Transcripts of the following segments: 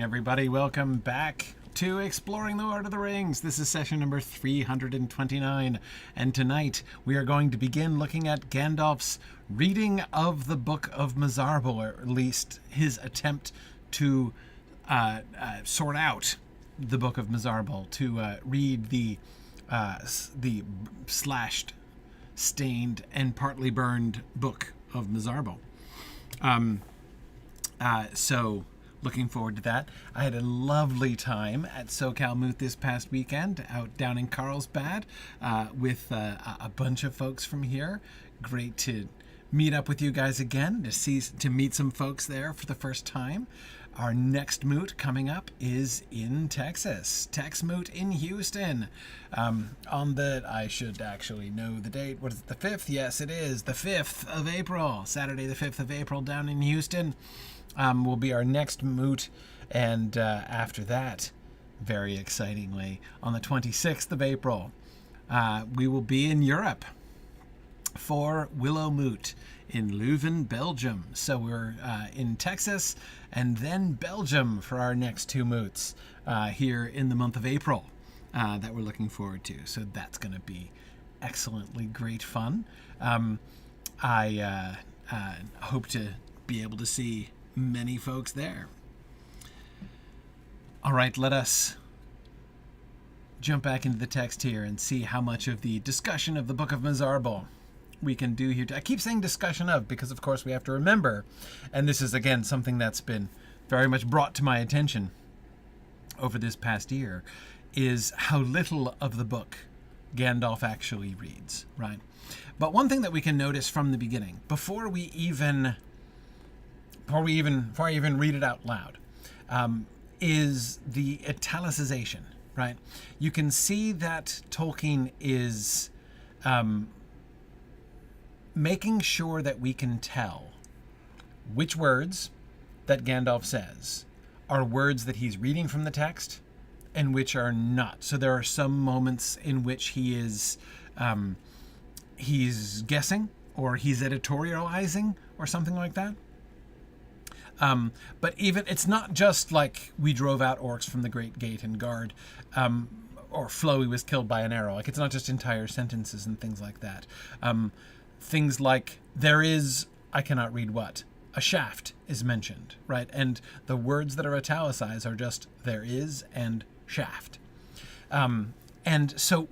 everybody. Welcome back to Exploring the Lord of the Rings. This is session number 329, and tonight we are going to begin looking at Gandalf's reading of the Book of Mazarbul, or at least his attempt to sort out the Book of Mazarbul, to read the slashed, stained, and partly burned Book of Mazarbul. So looking forward to that. I had a lovely time at SoCal Moot this past weekend out down in Carlsbad with a bunch of folks from here. Great to meet up with you guys again, to meet some folks there for the first time. Our next moot coming up is in Texas. Tex Moot in Houston. I should actually know the date. What is it, the 5th? Yes, it is. The 5th of April. Saturday the 5th of April down in Houston will be our next moot. And after that, very excitingly, on the 26th of April, we will be in Europe for Willow Moot in Leuven, Belgium. So we're in Texas and then Belgium for our next two moots here in the month of April that we're looking forward to. So that's going to be excellently great fun. I hope to be able to see many folks there. All right, let us jump back into the text here and see how much of the discussion of the Book of Mazarbul we can do here. I keep saying discussion of because, of course, we have to remember, and this is, again, something that's been very much brought to my attention over this past year, is how little of the book Gandalf actually reads, right? But one thing that we can notice from the beginning, before I even read it out loud, is the italicization, right? You can see that Tolkien is making sure that we can tell which words that Gandalf says are words that he's reading from the text and which are not. So there are some moments in which he is he's guessing or he's editorializing or something like that. But even it's not just like we drove out orcs from the Great Gate and Guard, or Flói was killed by an arrow. Like, it's not just entire sentences and things like that. Things like there is, I cannot read what, a shaft is mentioned, right? And the words that are italicized are just there is and shaft. And so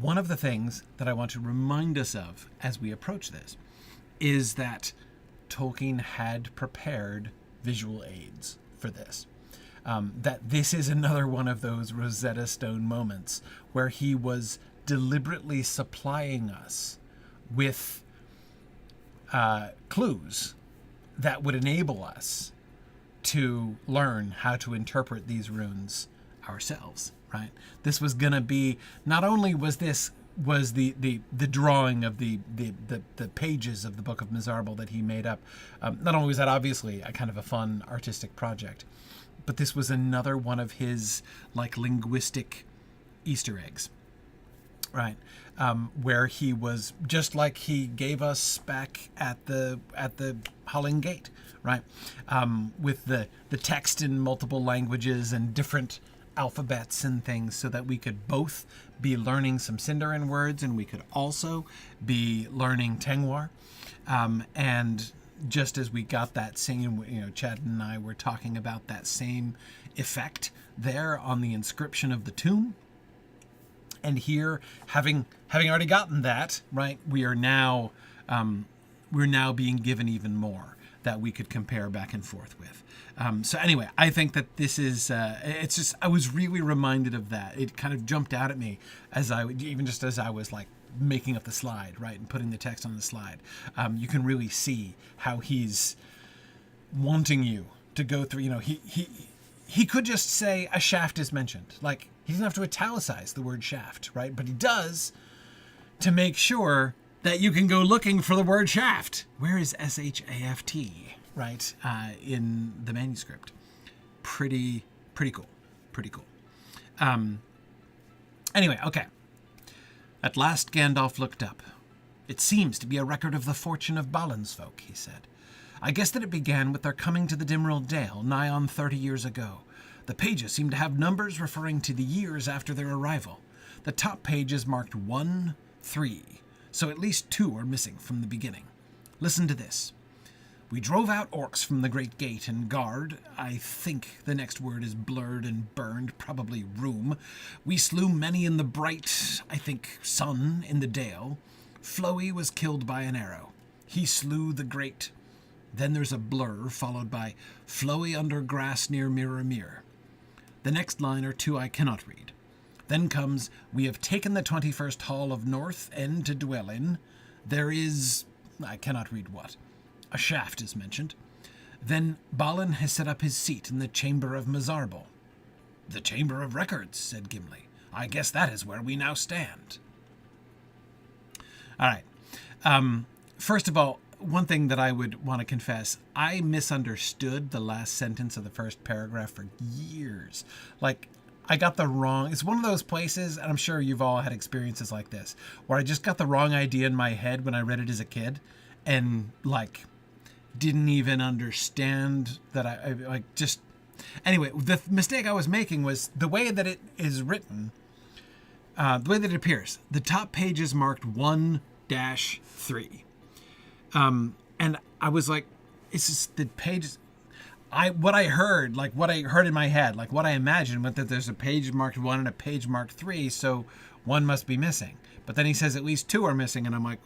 one of the things that I want to remind us of as we approach this is that Tolkien had prepared visual aids for this. That this is another one of those Rosetta Stone moments where he was deliberately supplying us with clues that would enable us to learn how to interpret these runes ourselves, right? This was going to be, not only was the drawing of the pages of the Book of Mazarbul that he made up, not only was that obviously a kind of a fun artistic project, but this was another one of his like linguistic Easter eggs, right? Where he was just like he gave us back at the Hulling Gate, right? With the text in multiple languages and different alphabets and things, so that we could both be learning some Sindarin words and we could also be learning Tengwar. And just as we got that same, Chad and I were talking about that same effect there on the inscription of the tomb. And here, having already gotten that, right, we're now being given even more that we could compare back and forth with. So anyway, I think that this is, it's just, I was really reminded of that. It kind of jumped out at me as I was like making up the slide, right, and putting the text on the slide. You can really see how he's wanting you to go through, he could just say a shaft is mentioned. Like, he doesn't have to italicize the word shaft, right? But he does to make sure that you can go looking for the word shaft. Where is S-H-A-F-T, right, in the manuscript? Pretty cool. Anyway, okay. At last Gandalf looked up. It seems to be a record of the fortune of Balin's folk, he said. I guess that it began with their coming to the Dimrill Dale nigh on 30 years ago. The pages seem to have numbers referring to the years after their arrival. The top page is marked 1, 3, so at least 2 are missing from the beginning. Listen to this. We drove out orcs from the great gate and guard. I think the next word is blurred and burned, probably room. We slew many in the bright, I think, sun in the dale. Flói was killed by an arrow. He slew the great. Then there's a blur, followed by Flói under grass near Mirror. The next line or two I cannot read. Then comes, we have taken the 21st Hall of North End to dwell in. There is, I cannot read what. A shaft is mentioned. Then Balin has set up his seat in the Chamber of Mazarbul. The Chamber of Records, said Gimli. I guess that is where we now stand. All right. First of all, one thing that I would want to confess, I misunderstood the last sentence of the first paragraph for years. Like, I got the wrong, it's one of those places, and I'm sure you've all had experiences like this, where I just got the wrong idea in my head when I read it as a kid, and, like, didn't even understand that I like, just, anyway, the mistake I was making was the way that it is written, the way that it appears. The top page is marked 1-3. And I was like, it's just the pages. What I heard in my head, like what I imagined, was that there's a page marked 1 and a page marked 3, so 1 must be missing. But then he says at least 2 are missing, and I'm like,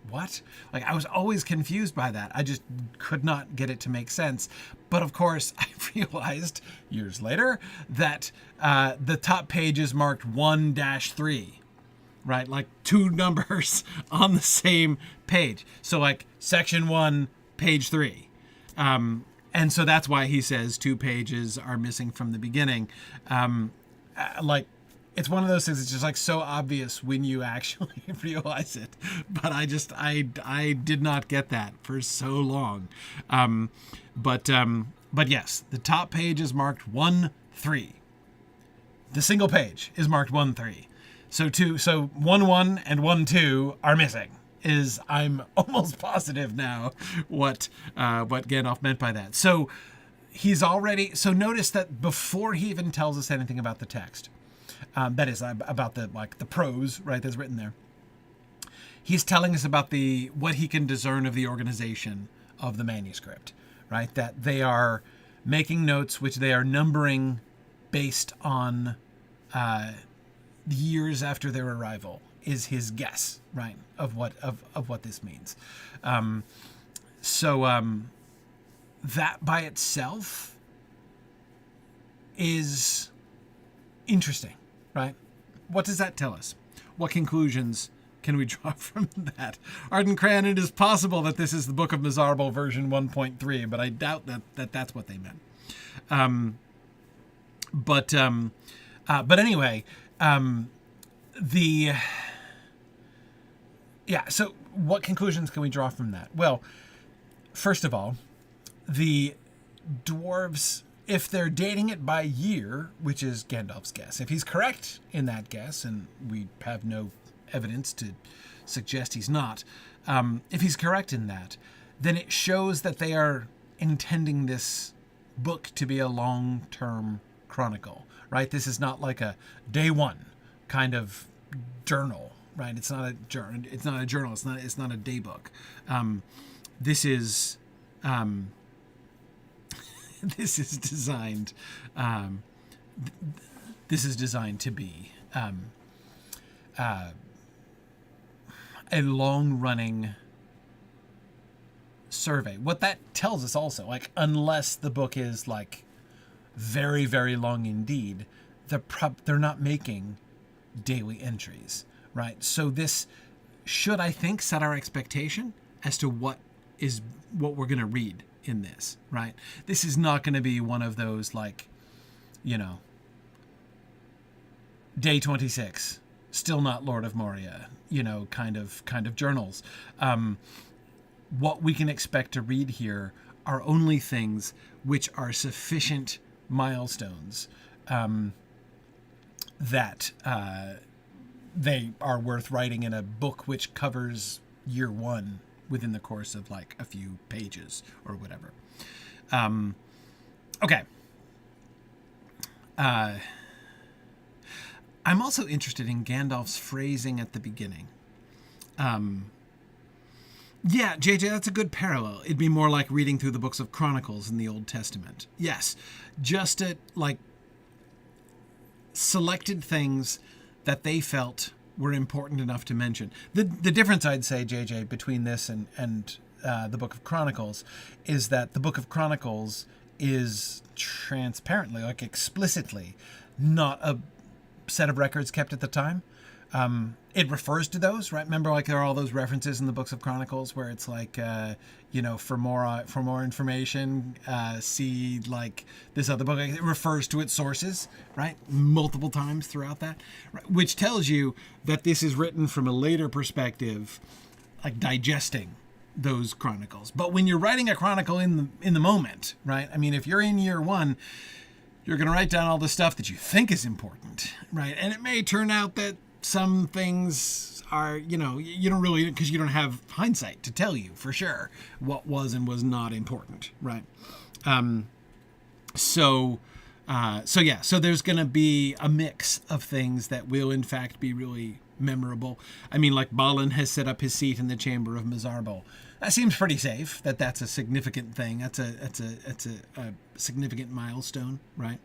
what? Like, I was always confused by that. I just could not get it to make sense. But of course, I realized years later that the top page is marked 1-3. Right, like 2 numbers on the same page. So like section 1, page 3. And so that's why he says 2 pages are missing from the beginning. Like, it's one of those things that's just like so obvious when you actually realize it. But I did not get that for so long. But yes, the top page is marked 1-3. The single page is marked 1-3. So 1-1 and 1-2 are missing. I'm almost positive now what Gandalf meant by that. So notice that before he even tells us anything about the text, that is about the prose, right, that's written there. He's telling us about what he can discern of the organization of the manuscript, right? That they are making notes which they are numbering based on years after their arrival is his guess, right, of what this means. That by itself is interesting, right? What does that tell us? What conclusions can we draw from that? Arden Cran, it is possible that this is the Book of Mazarbul version 1.3, but I doubt that that's what they meant. But anyway, so what conclusions can we draw from that? Well, first of all, the dwarves, if they're dating it by year, which is Gandalf's guess, if he's correct in that guess, and we have no evidence to suggest he's not, if he's correct in that, then it shows that they are intending this book to be a long-term chronicle, right? This is not like a day one kind of journal, right? It's not a journal. It's not a journal. It's not a day book. This is this is designed. This is designed to be a long-running survey. What that tells us also, like, unless the book is like very, very long indeed, they're not making daily entries, right? So this should, I think, set our expectation as to what we're going to read in this, right? This is not going to be one of those, like, day 26, still not Lord of Moria, kind of journals. What we can expect to read here are only things which are sufficient milestones that they are worth writing in a book which covers year 1 within the course of like a few pages or whatever. Okay. I'm also interested in Gandalf's phrasing at the beginning. Yeah, JJ, that's a good parallel. It'd be more like reading through the books of Chronicles in the Old Testament. Yes, just at like selected things that they felt were important enough to mention. The difference, I'd say, JJ, between this and the Book of Chronicles is that the Book of Chronicles is transparently, like explicitly, not a set of records kept at the time. It refers to those, right? Remember, like there are all those references in the books of Chronicles where it's like, for more information, see like this other book. It refers to its sources, right? Multiple times throughout that, right? Which tells you that this is written from a later perspective, like digesting those chronicles. But when you're writing a chronicle in the moment, right? I mean, if you're in year one, you're going to write down all the stuff that you think is important, right? And it may turn out that some things are, you don't really, because you don't have hindsight to tell you for sure what was and was not important, right? So there's going to be a mix of things that will in fact be really memorable. I mean, like Balin has set up his seat in the Chamber of Mazarbul. That seems pretty safe. That's a significant thing. That's a significant milestone, right?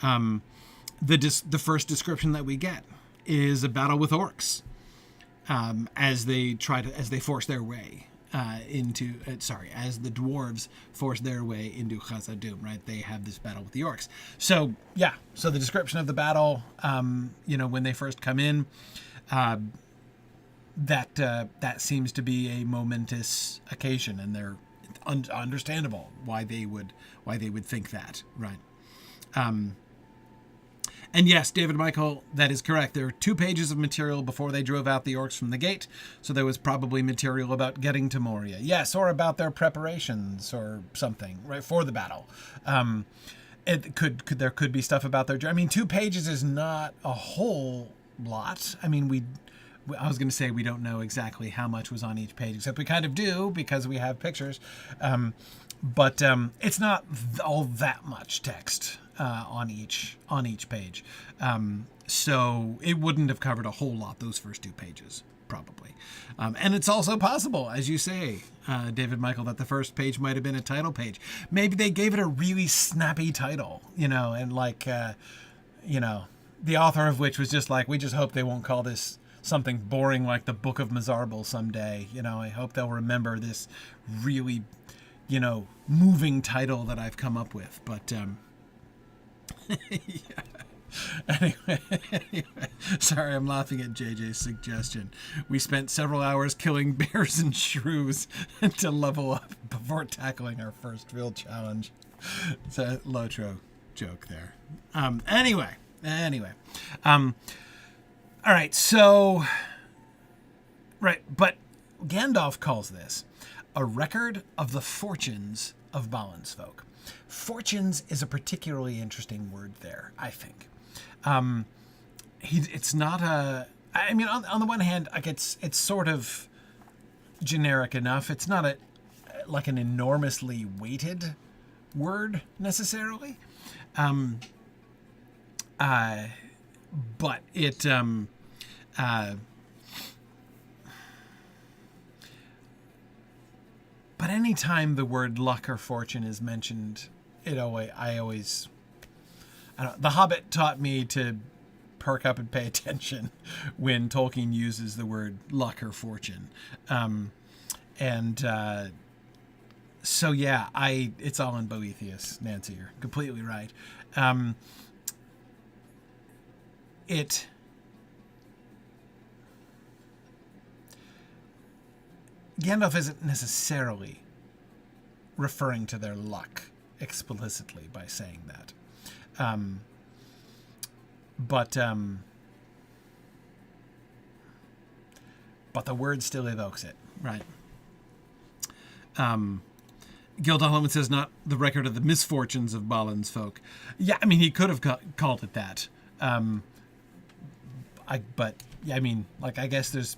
The first description that we get is a battle with orcs, as they force their way as the dwarves force their way into Khazad-dûm, right? They have this battle with the orcs. So the description of the battle, when they first come in, that seems to be a momentous occasion, and they're understandable why they would think that, right? And yes, David Michael, that is correct. There are 2 pages of material before they drove out the orcs from the gate, so there was probably material about getting to Moria. Yes, or about their preparations or something, right, for the battle. There could be stuff about their... I mean, 2 pages is not a whole lot. I mean, I was going to say we don't know exactly how much was on each page, except we kind of do because we have pictures. But it's not all that much text on each page. So it wouldn't have covered a whole lot, those first 2 pages, probably. And it's also possible, as you say, David Michael, that the first page might have been a title page. Maybe they gave it a really snappy title, and like, the author of which was just like, we just hope they won't call this something boring like the Book of Mazarbul someday. I hope they'll remember this really, moving title that I've come up with. But, yeah. Anyway, sorry, I'm laughing at JJ's suggestion. We spent several hours killing bears and shrews to level up before tackling our first real challenge. It's a Lotro joke there. Anyway. All right, so... Right, but Gandalf calls this a record of the fortunes of Balin's folk. Fortunes is a particularly interesting word there, I think. It's not a... I mean, on the one hand, like it's sort of generic enough. It's not like an enormously weighted word necessarily. But it... But anytime the word luck or fortune is mentioned, The Hobbit taught me to perk up and pay attention when Tolkien uses the word luck or fortune. So yeah, it's all in Boethius, Nancy. You're completely right. Gandalf isn't necessarily referring to their luck explicitly by saying that. But the word still evokes it, right? Gil Donovan says, not the record of the misfortunes of Balin's folk. Yeah, I mean, he could have called it that. I guess there's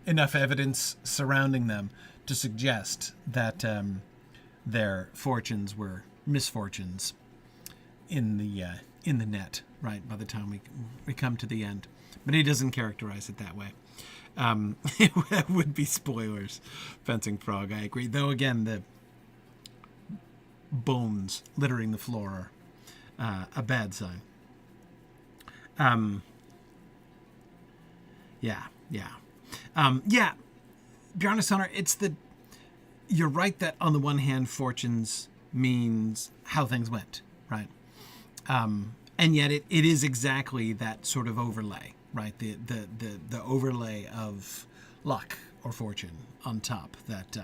enough evidence surrounding them to suggest that their fortunes were misfortunes in the net, right? By the time we come to the end, but he doesn't characterize it that way. It would be spoilers. Fencing Frog, I agree. Though again, the bones littering the floor are a bad sign. Yeah. Bjarne Sonner, you're right that on the one hand, fortunes means how things went, right? And yet it is exactly that sort of overlay, right? The overlay of luck or fortune on top that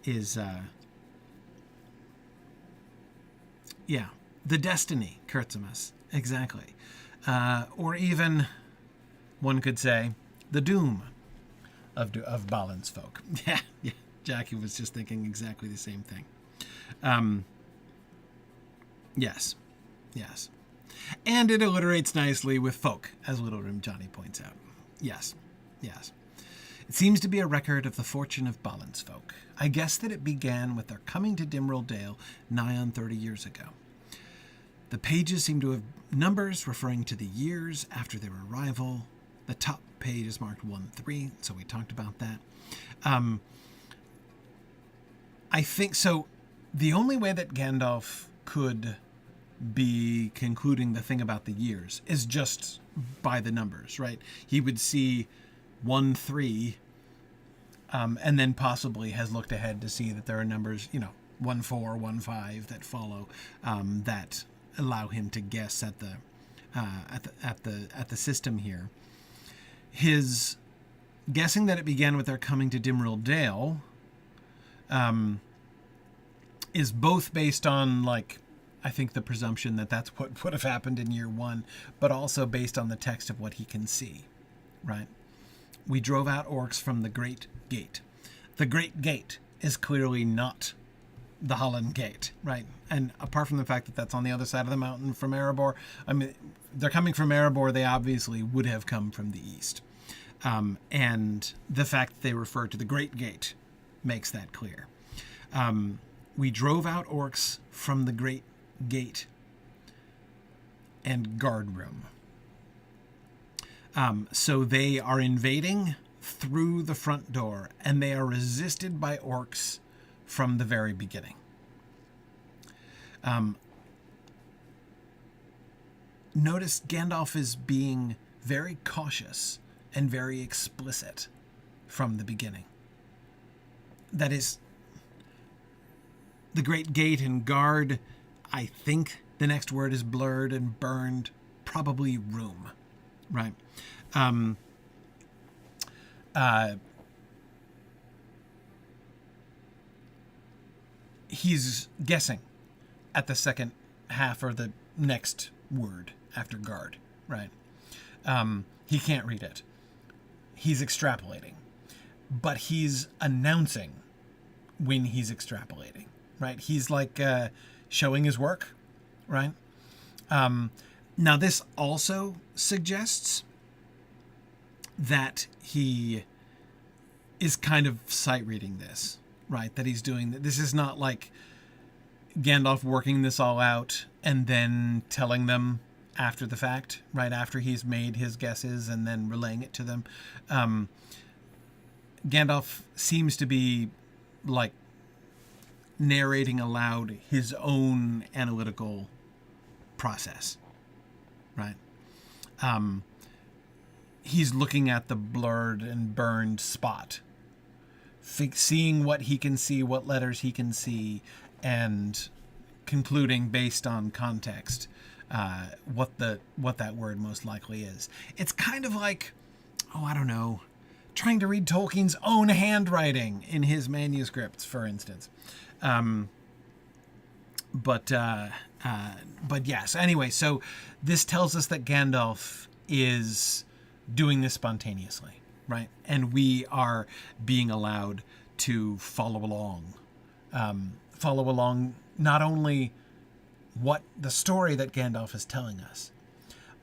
is the destiny, Kurtzimus, exactly. Or even, one could say, the doom of Balin's folk. Yeah, Jackie was just thinking exactly the same thing. Yes. And it alliterates nicely with folk, as Little Rim Johnny points out. Yes. It seems to be a record of the fortune of Balin's folk. I guess that it began with their coming to Dimrill Dale nigh on 30 years ago. The pages seem to have numbers referring to the years after their arrival. The top page is marked 1-3, so we talked about that. I think so. The only way that Gandalf could be concluding the thing about the years is just by the numbers, right? He would see 1-3, and then possibly has looked ahead to see that there are numbers, 1-4, 1-5 that follow, that allow him to guess at the system here. His guessing that it began with their coming to Dimrill Dale is both based on, I think the presumption that that's what would have happened in year one, but also based on the text of what he can see, right? We drove out orcs from the Great Gate. The Great Gate is clearly not the Holland Gate, right? And apart from the fact that that's on the other side of the mountain from Erebor, I mean, they're coming from Erebor, they obviously would have come from the east. And the fact that they refer to the Great Gate makes that clear. We drove out orcs from the Great Gate and guard room. So they are invading through the front door, and they are resisted by orcs from the very beginning. Notice Gandalf is being very cautious and very explicit from the beginning. That is, the Great Gate and guard, I think the next word is blurred and burned, probably room, right? He's guessing at the second half or the next word after guard, right? He can't read it. He's extrapolating, but he's announcing when he's extrapolating, right? He's showing his work, right? Now this also suggests that he is kind of sight reading this, right? That he's doing that. This is not like Gandalf working this all out and then telling them after the fact, right? After he's made his guesses and then relaying it to them. Gandalf seems to be narrating aloud his own analytical process, right? He's looking at the blurred and burned spot, seeing what he can see, what letters he can see, and concluding based on context what that word most likely is. It's kind of like, I don't know, trying to read Tolkien's own handwriting in his manuscripts, for instance. But yes. Anyway, so this tells us that Gandalf is doing this spontaneously, right? And we are being allowed to follow along not only what the story that Gandalf is telling us,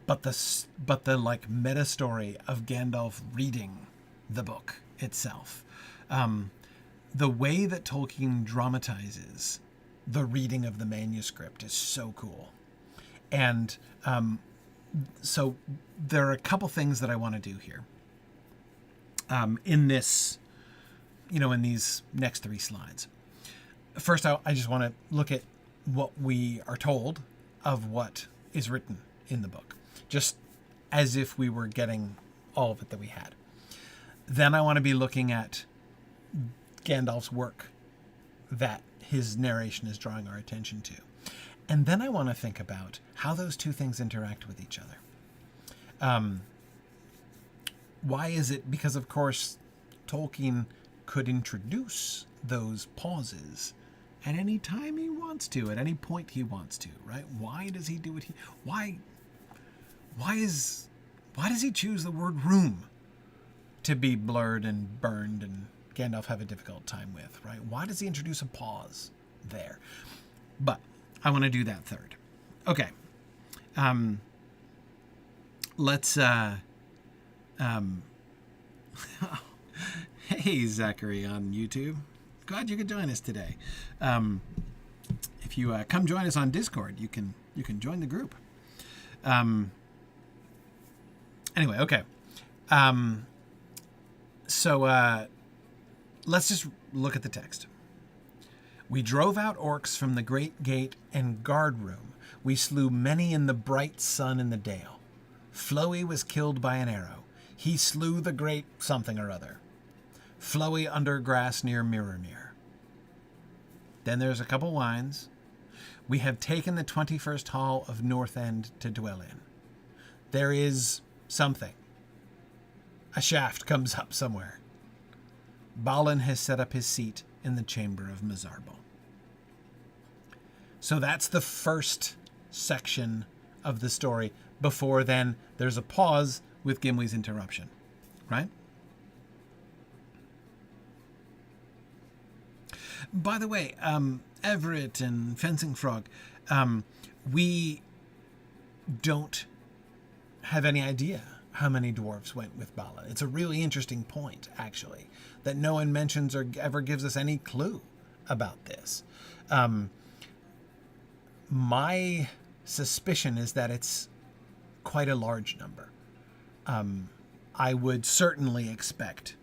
but the meta story of Gandalf reading the book itself. the way that Tolkien dramatizes the reading of the manuscript is so cool. And so there are a couple things that I want to do here in this, in these next 3 slides. First, I just want to look at what we are told of what is written in the book, just as if we were getting all of it that we had. Then I want to be looking at Gandalf's work that his narration is drawing our attention to. And then I want to think about how those two things interact with each other. Why is it? Because, of course, Tolkien could introduce those pauses at any time he wants to, at any point he wants to, right? Why does he do it? Why does he choose the word room to be blurred and burned and Gandalf have a difficult time with, right? Why does he introduce a pause there? But I want to do that third. Okay. Let's hey, Zachary on YouTube. Glad you could join us today. If you come join us on Discord, you can join the group. Anyway, okay. So let's just look at the text. We drove out orcs from the great gate and guard room. We slew many in the bright sun in the dale. Flói was killed by an arrow. He slew the great something or other. Flói under grass near Mirrormere. Then there's a couple lines. We have taken the 21st hall of North End to dwell in. There is something. A shaft comes up somewhere. Balin has set up his seat in the chamber of Mazarbul. So that's the first section of the story. Before then, there's a pause with Gimli's interruption, right? By the way, Everett and Fencing Frog, we don't have any idea how many dwarves went with Balin. It's a really interesting point, actually, that no one mentions or ever gives us any clue about this. My suspicion is that it's quite a large number. I would certainly expect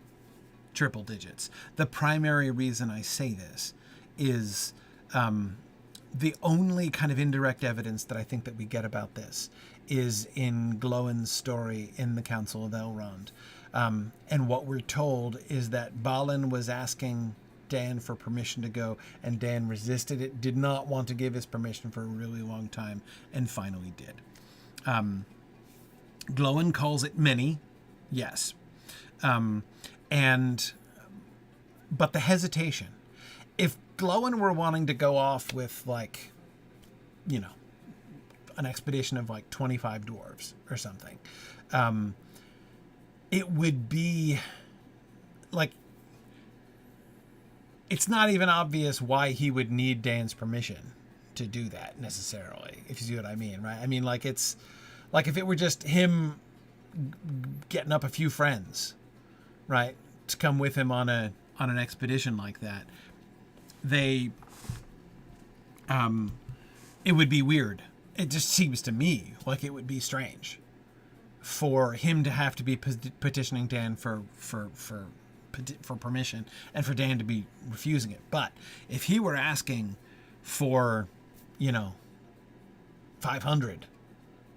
triple digits. The primary reason I say this is the only kind of indirect evidence that I think that we get about this is in Glóin's story in the Council of Elrond. And what we're told is that Balin was asking Dan for permission to go, and Dan resisted it, did not want to give his permission for a really long time, and finally did. Glóin calls it many, yes. But the hesitation. If Glóin were wanting to go off with, like, an expedition of like 25 dwarves or something, it would be like, it's not even obvious why he would need Dan's permission to do that necessarily, if you see what I mean, right? I mean, like, it's like if it were just him getting up a few friends, right, to come with him on an expedition like that, it would be weird. It just seems to me like it would be strange for him to have to be petitioning Dan for permission and for Dan to be refusing it. But if he were asking for, 500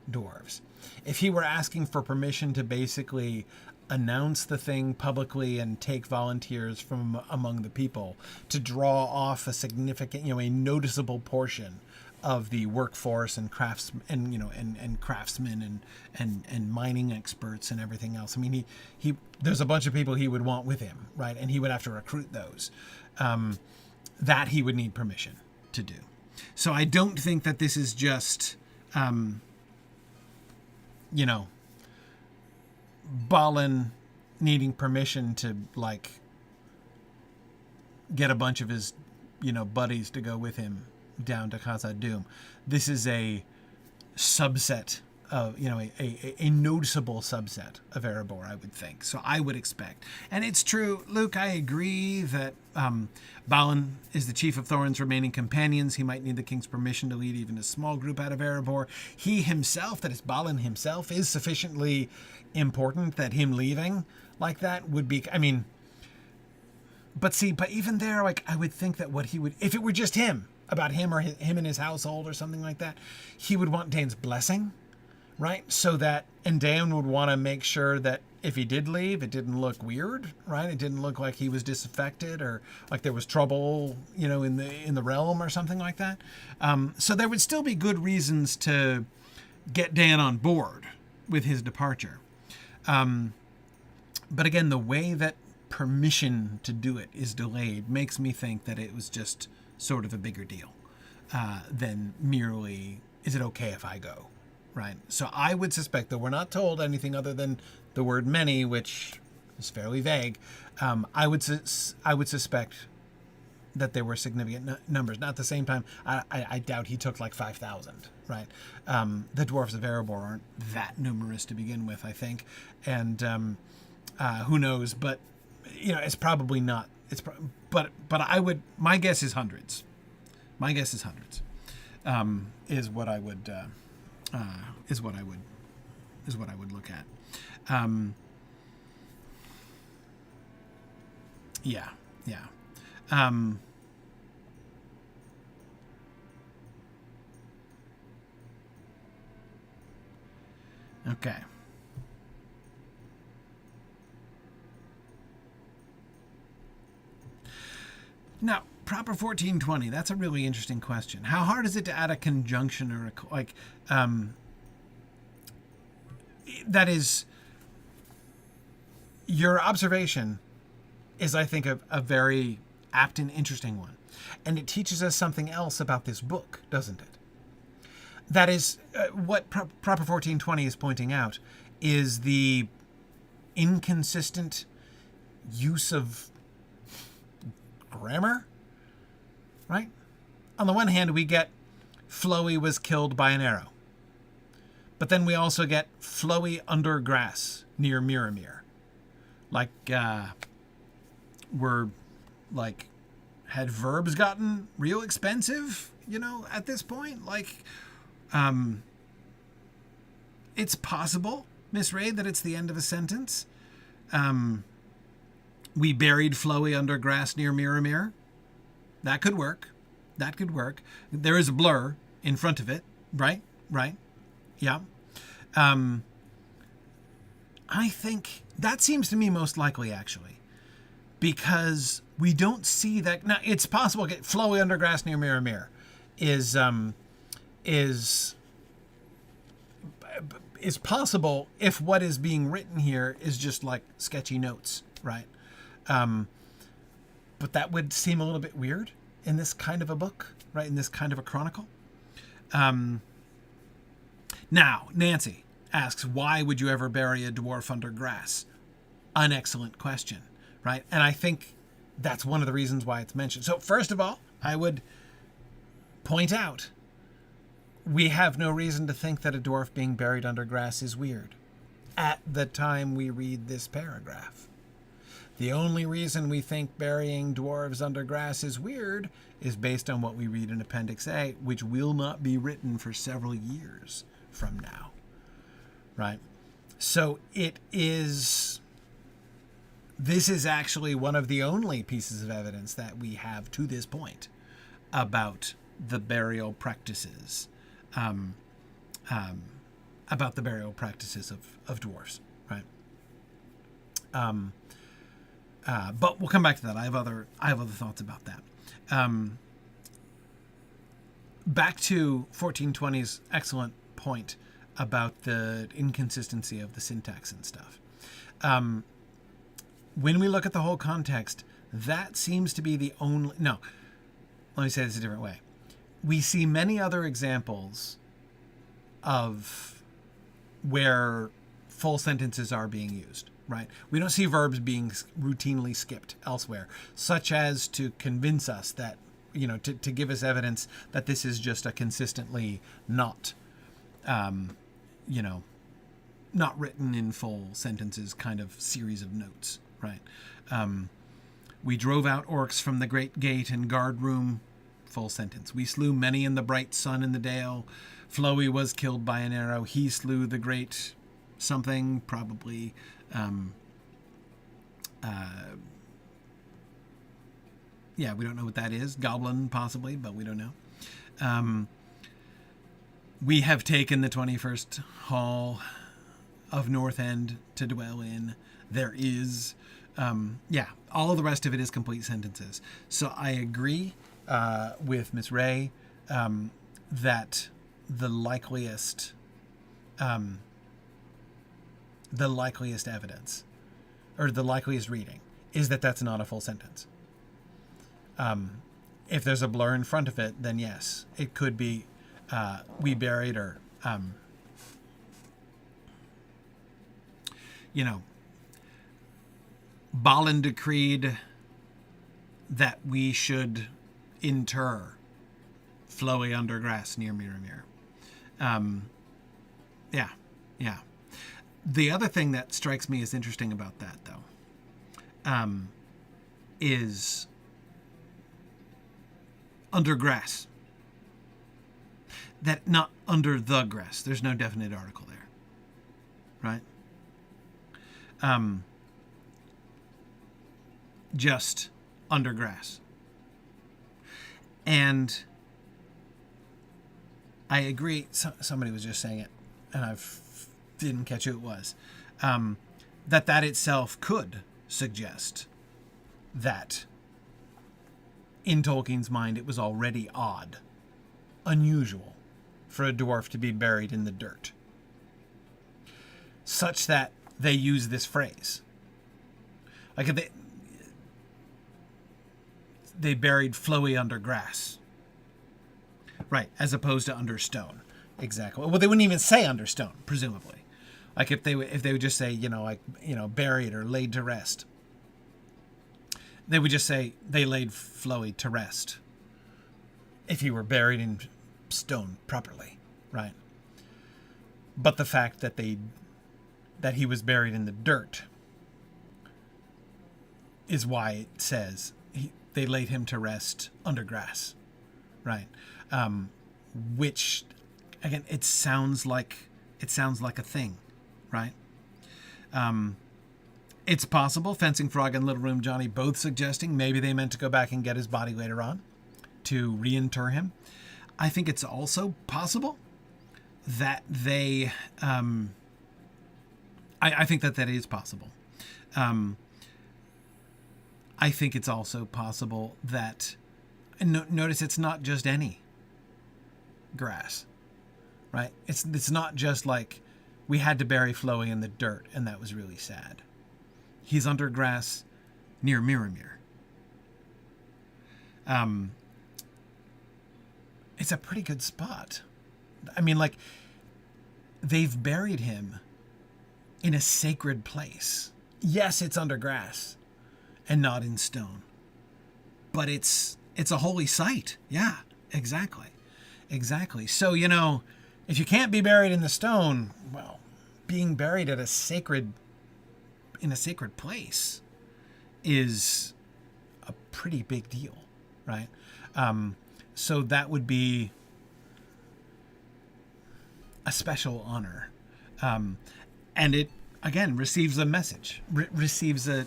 dwarves, if he were asking for permission to basically announce the thing publicly and take volunteers from among the people to draw off a significant, a noticeable portion of the workforce and craftsmen and mining experts and everything else. I mean, he there's a bunch of people he would want with him, right? And he would have to recruit those. That he would need permission to do. So I don't think that this is just, Balin needing permission to, like, get a bunch of his, buddies to go with him down to Khazad-dûm. This is a subset a noticeable subset of Erebor, I would think. So I would expect. And it's true, Luke, I agree that Balin is the chief of Thorin's remaining companions. He might need the king's permission to lead even a small group out of Erebor. He himself, that is Balin himself, is sufficiently important that him leaving like that would be, I mean, but even there, like, I would think that what he would, if it were just him, about him or him and his household or something like that, he would want Dane's blessing, right? So that, and Dane would want to make sure that if he did leave, it didn't look weird, right? It didn't look like he was disaffected or like there was trouble, in the realm or something like that. So there would still be good reasons to get Dan on board with his departure. But again, the way that permission to do it is delayed makes me think that it was just sort of a bigger deal than merely, is it okay if I go, right? So I would suspect that we're not told anything other than the word many, which is fairly vague. I would suspect that there were significant numbers. Now, at the same time, I doubt he took like 5,000, right? The dwarves of Erebor aren't that numerous to begin with, I think. And who knows? But, it's probably not. But I would. My guess is hundreds. My guess is hundreds. Is what I would look at. Yeah. Okay. Now, proper 1420, that's a really interesting question. How hard is it to add a conjunction or that is, your observation is, I think, a very apt and interesting one. And it teaches us something else about this book, doesn't it? That is, what proper 1420 is pointing out is the inconsistent use of grammar, right? On the one hand, we get Flói was killed by an arrow. But then we also get Flói under grass near Miramir. Had verbs gotten real expensive, at this point? It's possible, Miss Rae, that it's the end of a sentence. We buried Flói under grass near Miramir. That could work. There is a blur in front of it, right? Yeah. I think that seems to me most likely, actually, because we don't see that. Now, it's possible Flói under grass near Miramir is possible if what is being written here is just like sketchy notes, right? But that would seem a little bit weird in this kind of a book, right? In this kind of a chronicle. Now, Nancy asks, why would you ever bury a dwarf under grass? An excellent question, right? And I think that's one of the reasons why it's mentioned. So first of all, I would point out, we have no reason to think that a dwarf being buried under grass is weird at the time we read this paragraph. The only reason we think burying dwarves under grass is weird is based on what we read in Appendix A, which will not be written for several years from now, right? So this is actually one of the only pieces of evidence that we have to this point about the burial practices, of dwarves, right? But we'll come back to that. I have other thoughts about that. Back to 1420's excellent point about the inconsistency of the syntax and stuff. When we look at the whole context, that seems to be the only... No, let me say this a different way. We see many other examples of where full sentences are being used, right? We don't see verbs being routinely skipped elsewhere, such as to convince us that, to give us evidence that this is just a consistently not you know, not written in full sentences, kind of series of notes, right? We drove out orcs from the great gate and guard room, full sentence. We slew many in the bright sun in the dale. Flói was killed by an arrow. He slew the great something, probably yeah, we don't know what that is. Goblin, possibly, but we don't know. We have taken the 21st Hall of North End to dwell in. There is, yeah, all of the rest of it is complete sentences. So I agree with Miss Ray that the likeliest evidence, or the likeliest reading, is that that's not a full sentence. If there's a blur in front of it, then yes, it could be we buried, or you know, Balin decreed that we should inter Flói under grass near Miramir. Yeah. The other thing that strikes me as interesting about that, though, is under grass. That not under the grass. There's no definite article there, right? Just under grass. And I agree. Somebody was just saying it, and I didn't catch who it was. That itself could suggest that in Tolkien's mind it was already odd, unusual, for a dwarf to be buried in the dirt, such that they use this phrase. Like if they buried Flói under grass, right, as opposed to under stone. Exactly. Well, they wouldn't even say under stone, presumably. Like if they would just say, buried or laid to rest, they would just say they laid Flói to rest if he were buried in stone properly, right? But the fact that he was buried in the dirt is why it says they laid him to rest under grass, right? Which, again, it sounds like a thing, right? It's possible. Fencing Frog and Little Room Johnny both suggesting maybe they meant to go back and get his body later on to reinter him. I think it's also possible that they... I think that is possible. I think it's also possible that... notice it's not just any grass, right? It's not just like we had to bury Flói in the dirt and that was really sad. He's under grass near Miramir. It's a pretty good spot. I mean, like, they've buried him in a sacred place. Yes, it's under grass and not in stone, but it's a holy site. Yeah, exactly. So, if you can't be buried in the stone, well, being buried in a sacred place is a pretty big deal, right? So that would be a special honor. And it, again, receives a message, receives a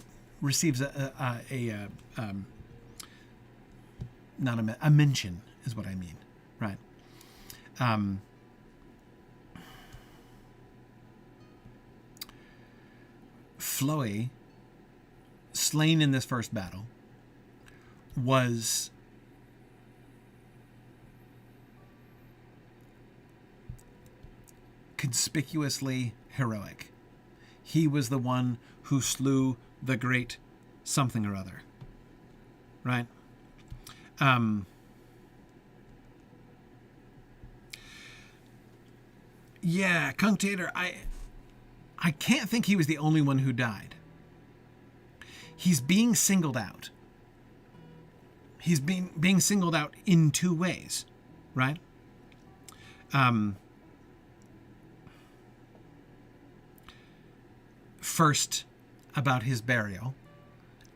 mention is what I mean, right? Flói, slain in this first battle, was conspicuously heroic. He was the one who slew the great something or other, right? Yeah, Cunctator, I can't think he was the only one who died. He's being singled out. He's being singled out in two ways, right? first, about his burial,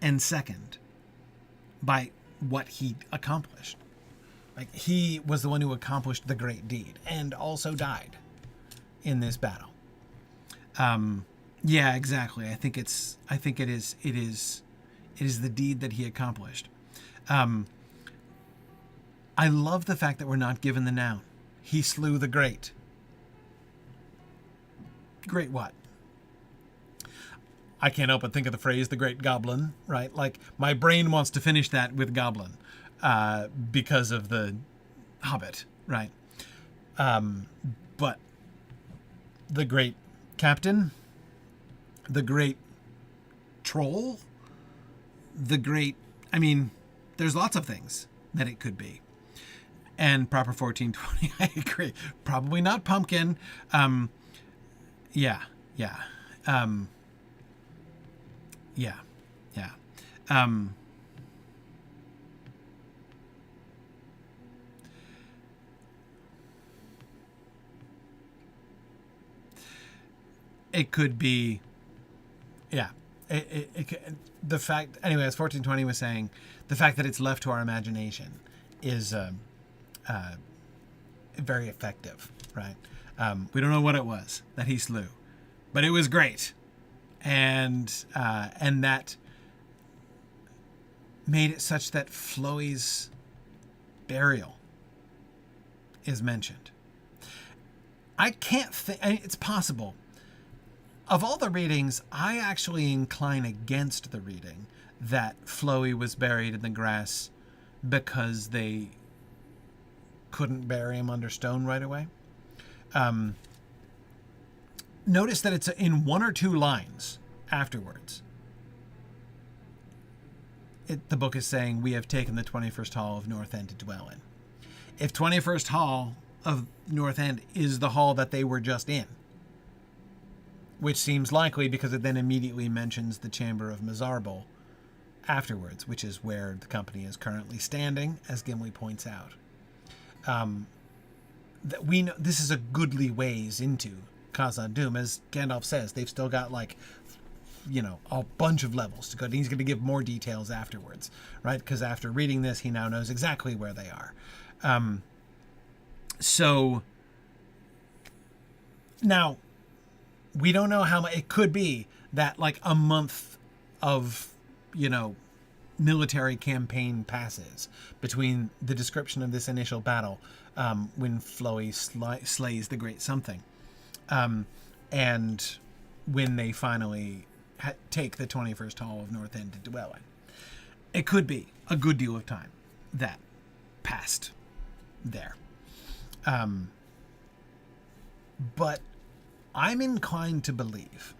and second, by what he accomplished. Like, he was the one who accomplished the great deed and also died in this battle. Yeah, exactly. I think it is the deed that he accomplished. I love the fact that we're not given the noun. He slew the great. Great what? I can't help but think of the phrase, the great goblin, right? Like, my brain wants to finish that with goblin, because of the Hobbit, right? But the great captain, the great troll, the great, I mean, there's lots of things that it could be. And proper 1420, I agree. Probably not pumpkin. Yeah. It could be, yeah. The fact, anyway, as 1420 was saying, the fact that it's left to our imagination is very effective, right? We don't know what it was that he slew, but it was great, and that made it such that Flói's burial is mentioned. I can't think. I mean, it's possible. Of all the readings, I actually incline against the reading that Flói was buried in the grass because they couldn't bury him under stone right away. Notice that it's in one or two lines afterwards. The book is saying, we have taken the 21st Hall of North End to dwell in. If 21st Hall of North End is the hall that they were just in, which seems likely because it then immediately mentions the Chamber of Mazarbul afterwards, which is where the company is currently standing, as Gimli points out. That we know this is a goodly ways into Khazad-dûm, as Gandalf says. They've still got, like, a bunch of levels to go. He's going to give more details afterwards, right? Because after reading this, he now knows exactly where they are. So now, we don't know how much it could be that, like, a month of, military campaign passes between the description of this initial battle, when Flói slays the great something, and when they finally take the 21st Hall of North End to dwell in. It could be a good deal of time that passed there. But I'm inclined to believe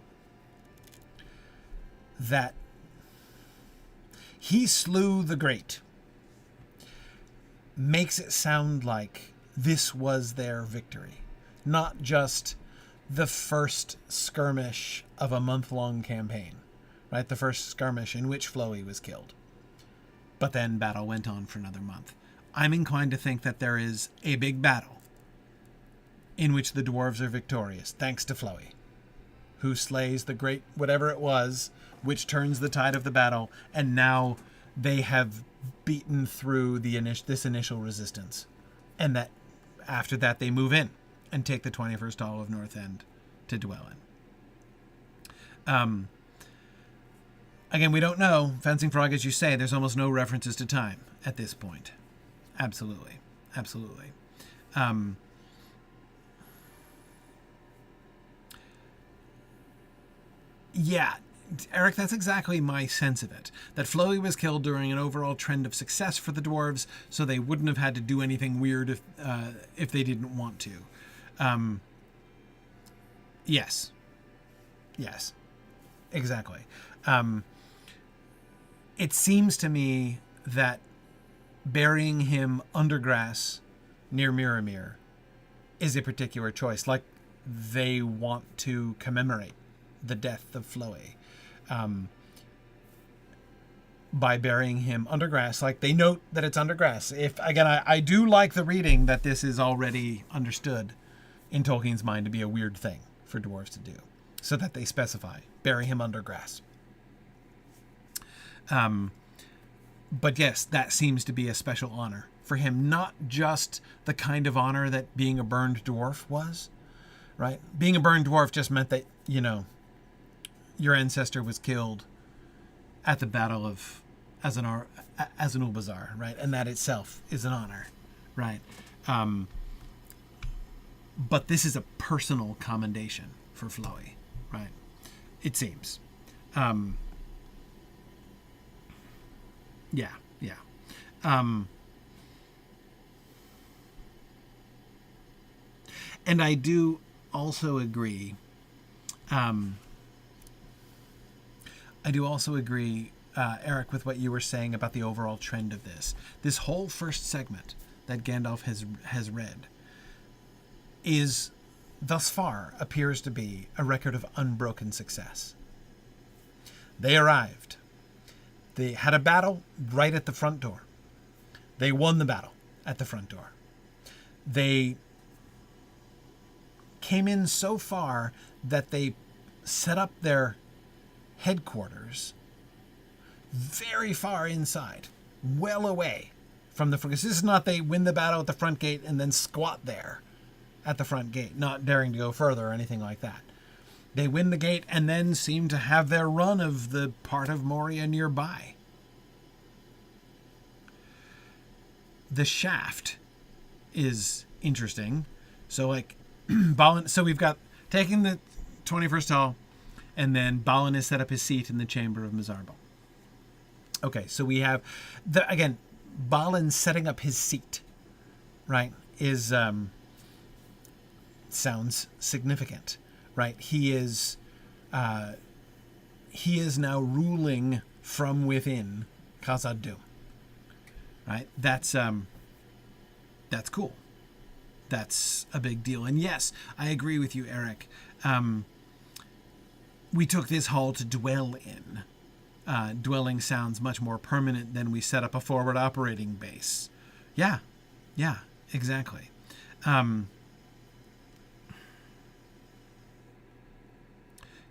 that he slew the great makes it sound like this was their victory, not just the first skirmish of a month-long campaign, right? The first skirmish in which Flói was killed. But then battle went on for another month. I'm inclined to think that there is a big battle in which the dwarves are victorious, thanks to Flói, who slays the great whatever it was, which turns the tide of the battle, and now they have beaten through this initial resistance. And that after that they move in and take the 21st Hall of North End to dwell in. Again, we don't know. Fencing Frog, as you say, there's almost no references to time at this point. Absolutely. Yeah, Eric, that's exactly my sense of it. That Flói was killed during an overall trend of success for the dwarves, so they wouldn't have had to do anything weird if they didn't want to. Yes, exactly. It seems to me that burying him under grass near Miramir is a particular choice. Like, they want to commemorate the death of Flói by burying him under grass. Like, they note that it's under grass. If, again, I do like the reading that this is already understood in Tolkien's mind to be a weird thing for dwarves to do, so that they specify bury him under grass. But yes, that seems to be a special honor for him, not just the kind of honor that being a burned dwarf was, right? Being a burned dwarf just meant that, you know, your ancestor was killed at the Battle of Azanul-Bazar, right? And that itself is an honor, right? But this is a personal commendation for Flói, right? It seems. Yeah. And I do also agree. Eric, with what you were saying about the overall trend of this. This whole first segment that Gandalf has read is, thus far, appears to be a record of unbroken success. They arrived. They had a battle right at the front door. They won the battle at the front door. They came in so far that they set up their headquarters very far inside, well away from the front. This is not they win the battle at the front gate and then squat there at the front gate, not daring to go further or anything like that. They win the gate and then seem to have their run of the part of Moria nearby. The shaft is interesting. So like Balin, so we've got taking the 21st Hall, and then Balin has set up his seat in the chamber of Mazarbul. Okay, so we have again, Balin setting up his seat, right, is sounds significant, right? He is now ruling from within Khazad-dûm, right? That's cool. That's a big deal. And yes, I agree with you, Eric. We took this hall to dwell in. Dwelling sounds much more permanent than we set up a forward operating base. Yeah, exactly.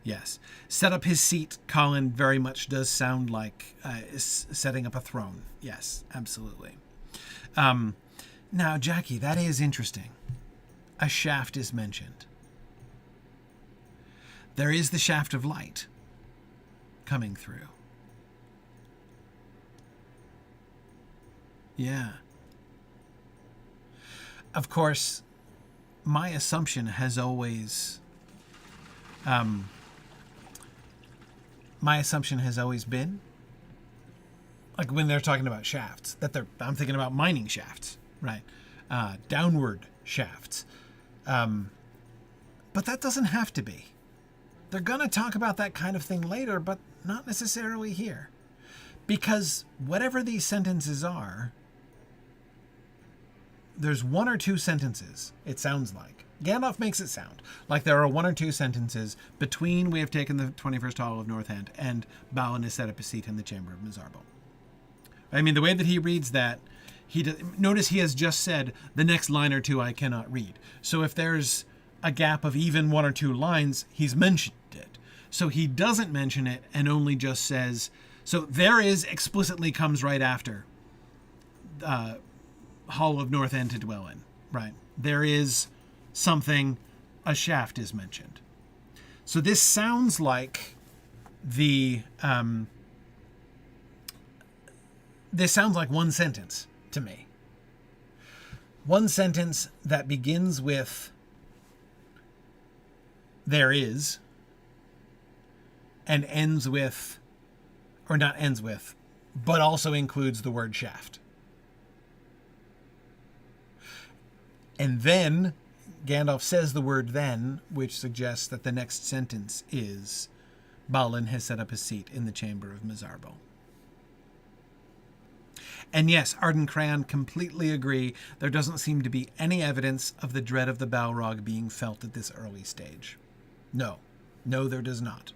Yes. Set up his seat, Colin, very much does sound like setting up a throne. Yes, absolutely. Now, Jackie, that is interesting. A shaft is mentioned. There is the shaft of light coming through. Yeah. Of course, my assumption has always been, like when they're talking about shafts, that I'm thinking about mining shafts, right? Downward shafts. But that doesn't have to be. They're going to talk about that kind of thing later, but not necessarily here. Because whatever these sentences are, there's one or two sentences, it sounds like. Gandalf makes it sound like there are one or two sentences between we have taken the 21st Hall of North End and Balin has set up a seat in the Chamber of Mazarbul. I mean, the way that he reads that, notice he has just said, the next line or two I cannot read. So if there's a gap of even one or two lines, he's mentioned it. So he doesn't mention it and only just says, so there is explicitly comes right after Hall of North End to dwell in, right? There is something, a shaft is mentioned. So this sounds like this sounds like one sentence to me. One sentence that begins with there is and ends with, or not ends with, but also includes the word shaft. And then Gandalf says the word then, which suggests that the next sentence is Balin has set up his seat in the Chamber of Mazarbul. And yes, Arden Crayon, completely agree. There doesn't seem to be any evidence of the dread of the Balrog being felt at this early stage. No, there does not.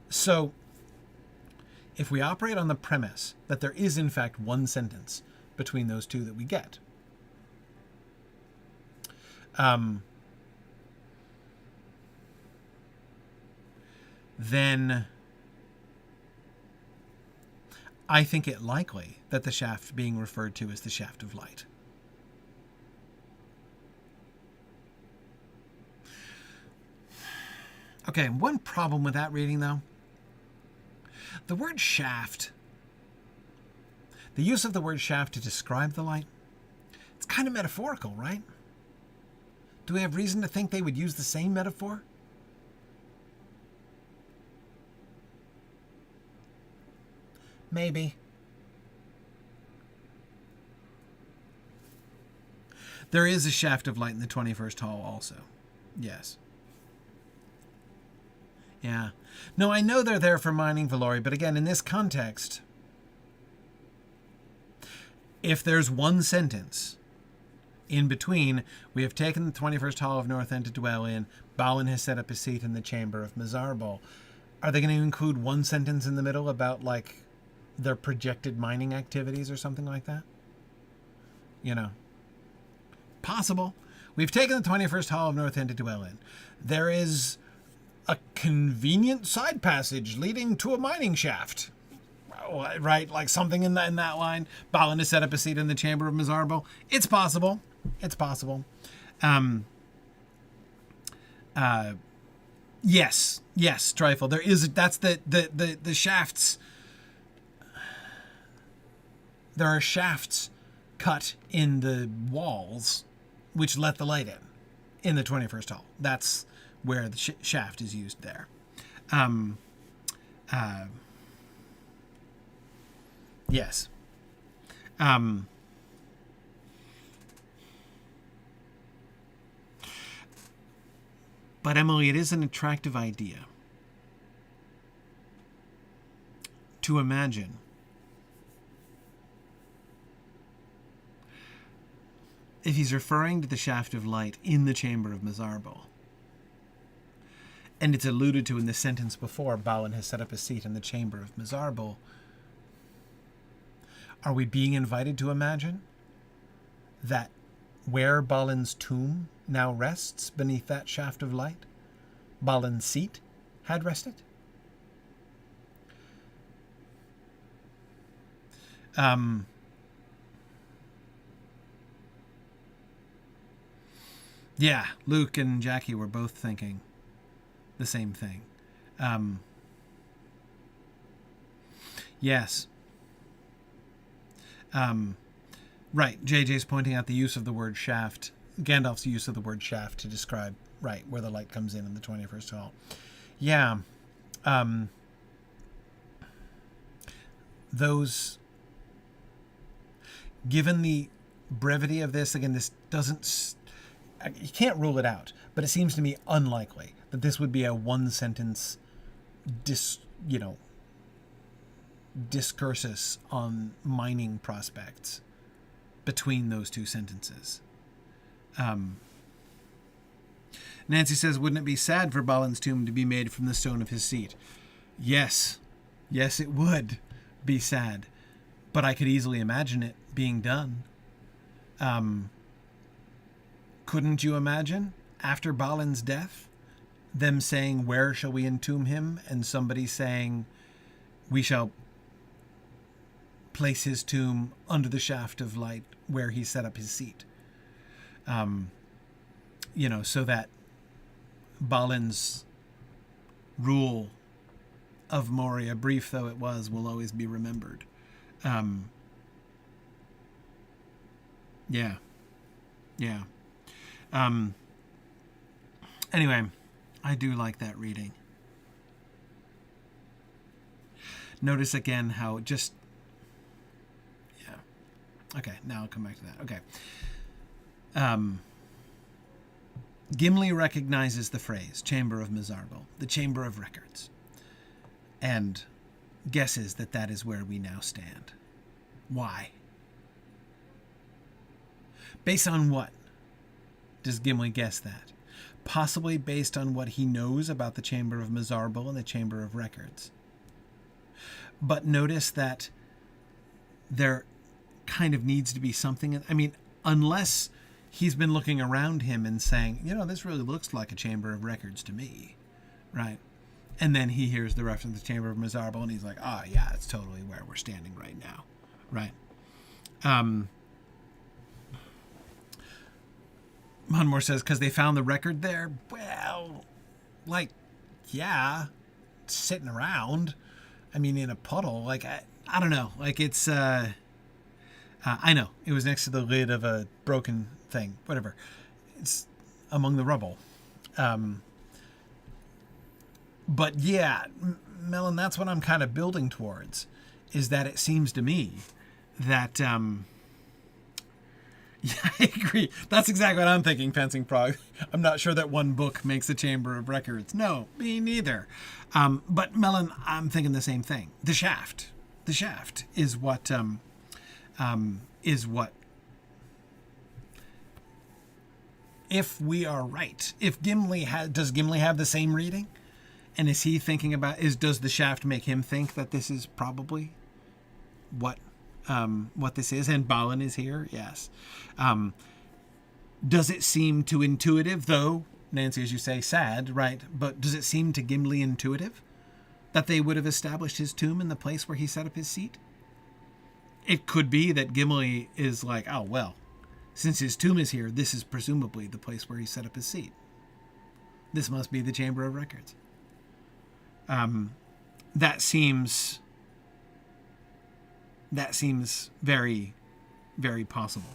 So, if we operate on the premise that there is in fact one sentence between those two that we get. Then I think it likely that the shaft being referred to is the shaft of light. Okay, one problem with that reading, though. The word shaft, the use of the word shaft to describe the light, it's kind of metaphorical, right? Do we have reason to think they would use the same metaphor? Maybe. There is a shaft of light in the 21st hall also. Yes. Yeah. No, I know they're there for mining Flói, but again, in this context, if there's one sentence in between, we have taken the 21st hall of North End to dwell in, Balin has set up his seat in the chamber of Mazarbul. Are they going to include one sentence in the middle about, like, their projected mining activities or something like that? You know. Possible. We've taken the 21st hall of North End to dwell in. There is a convenient side passage leading to a mining shaft. Right? Like something in that line. Balin has set up a seat in the chamber of Mazarbul. It's possible. It's possible. Yes, Trifle. There is. That's the shafts. There are shafts cut in the walls, which let the light in the 21st hall. That's where the shaft is used there. Yes. But Emily, it is an attractive idea to imagine if he's referring to the shaft of light in the chamber of Mazarbul, and it's alluded to in the sentence before, Balin has set up a seat in the chamber of Mazarbul. Are we being invited to imagine that where Balin's tomb now rests beneath that shaft of light, Balin's seat had rested? Yeah, Luke and Jackie were both thinking the same thing. Yes. Right, JJ's pointing out the use of the word shaft, Gandalf's use of the word shaft to describe, right, where the light comes in the 21st hall. Yeah. Those, given the brevity of this, again, this doesn't, you can't rule it out, but it seems to me unlikely that this would be a one-sentence discursus on mining prospects between those two sentences. Nancy says, wouldn't it be sad for Balin's tomb to be made from the stone of his seat? Yes, it would be sad, but I could easily imagine it being done. Couldn't you imagine, after Balin's death, them saying, where shall we entomb him? And somebody saying, we shall place his tomb under the shaft of light where he set up his seat. So that Balin's rule of Moria, brief though it was, will always be remembered. Yeah. Anyway, I do like that reading. Notice again how just... Yeah. Okay, now I'll come back to that. Okay. Gimli recognizes the phrase, Chamber of Mazarbul, the Chamber of Records, and guesses that that is where we now stand. Why? Based on what does Gimli guess that? Possibly based on what he knows about the Chamber of Mazarbul and the Chamber of Records. But notice that there kind of needs to be something. I mean, unless he's been looking around him and saying, this really looks like a chamber of records to me, right? And then he hears the reference to the Chamber of Mazarbul, and he's like, oh, yeah, it's totally where we're standing right now, right? Munmore says, because they found the record there? Well, yeah, sitting around. I mean, in a puddle. I don't know. It's, I know. It was next to the lid of a broken thing. Whatever. It's among the rubble. But yeah, Melon, that's what I'm kind of building towards, is that it seems to me that, yeah, I agree. That's exactly what I'm thinking, Fencing Frog. I'm not sure that one book makes a chamber of records. No, me neither. But Melon, I'm thinking the same thing. The shaft is what, if we are right, if does Gimli have the same reading? And is he thinking about, does the shaft make him think that this is probably what this is? And Balin is here, yes. Does it seem too intuitive, though, Nancy, as you say, sad, right? But does it seem to Gimli intuitive that they would have established his tomb in the place where he set up his seat? It could be that Gimli is like, oh, well, since his tomb is here, this is presumably the place where he set up his seat. This must be the Chamber of Records. That seems very, very possible.